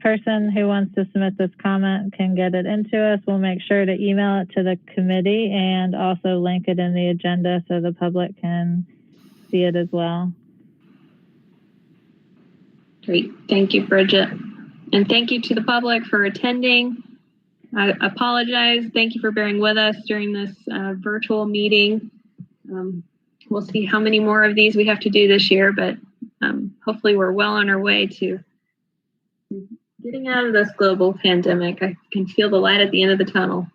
Speaker 6: person who wants to submit this comment can get it into us, we'll make sure to email it to the committee and also link it in the agenda so the public can see it as well.
Speaker 5: Great. Thank you, Bridget. And thank you to the public for attending. I apologize. Thank you for bearing with us during this virtual meeting. We'll see how many more of these we have to do this year, but hopefully we're well on our way to getting out of this global pandemic. I can feel the light at the end of the tunnel.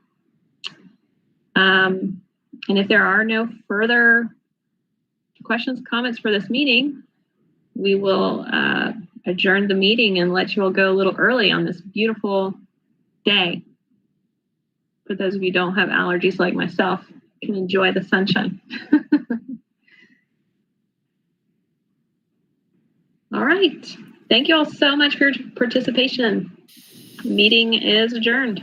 Speaker 5: And if there are no further questions, comments for this meeting, we will adjourn the meeting and let you all go a little early on this beautiful day. For those of you who don't have allergies like myself, can enjoy the sunshine. All right. Thank you all so much for your participation. The meeting is adjourned.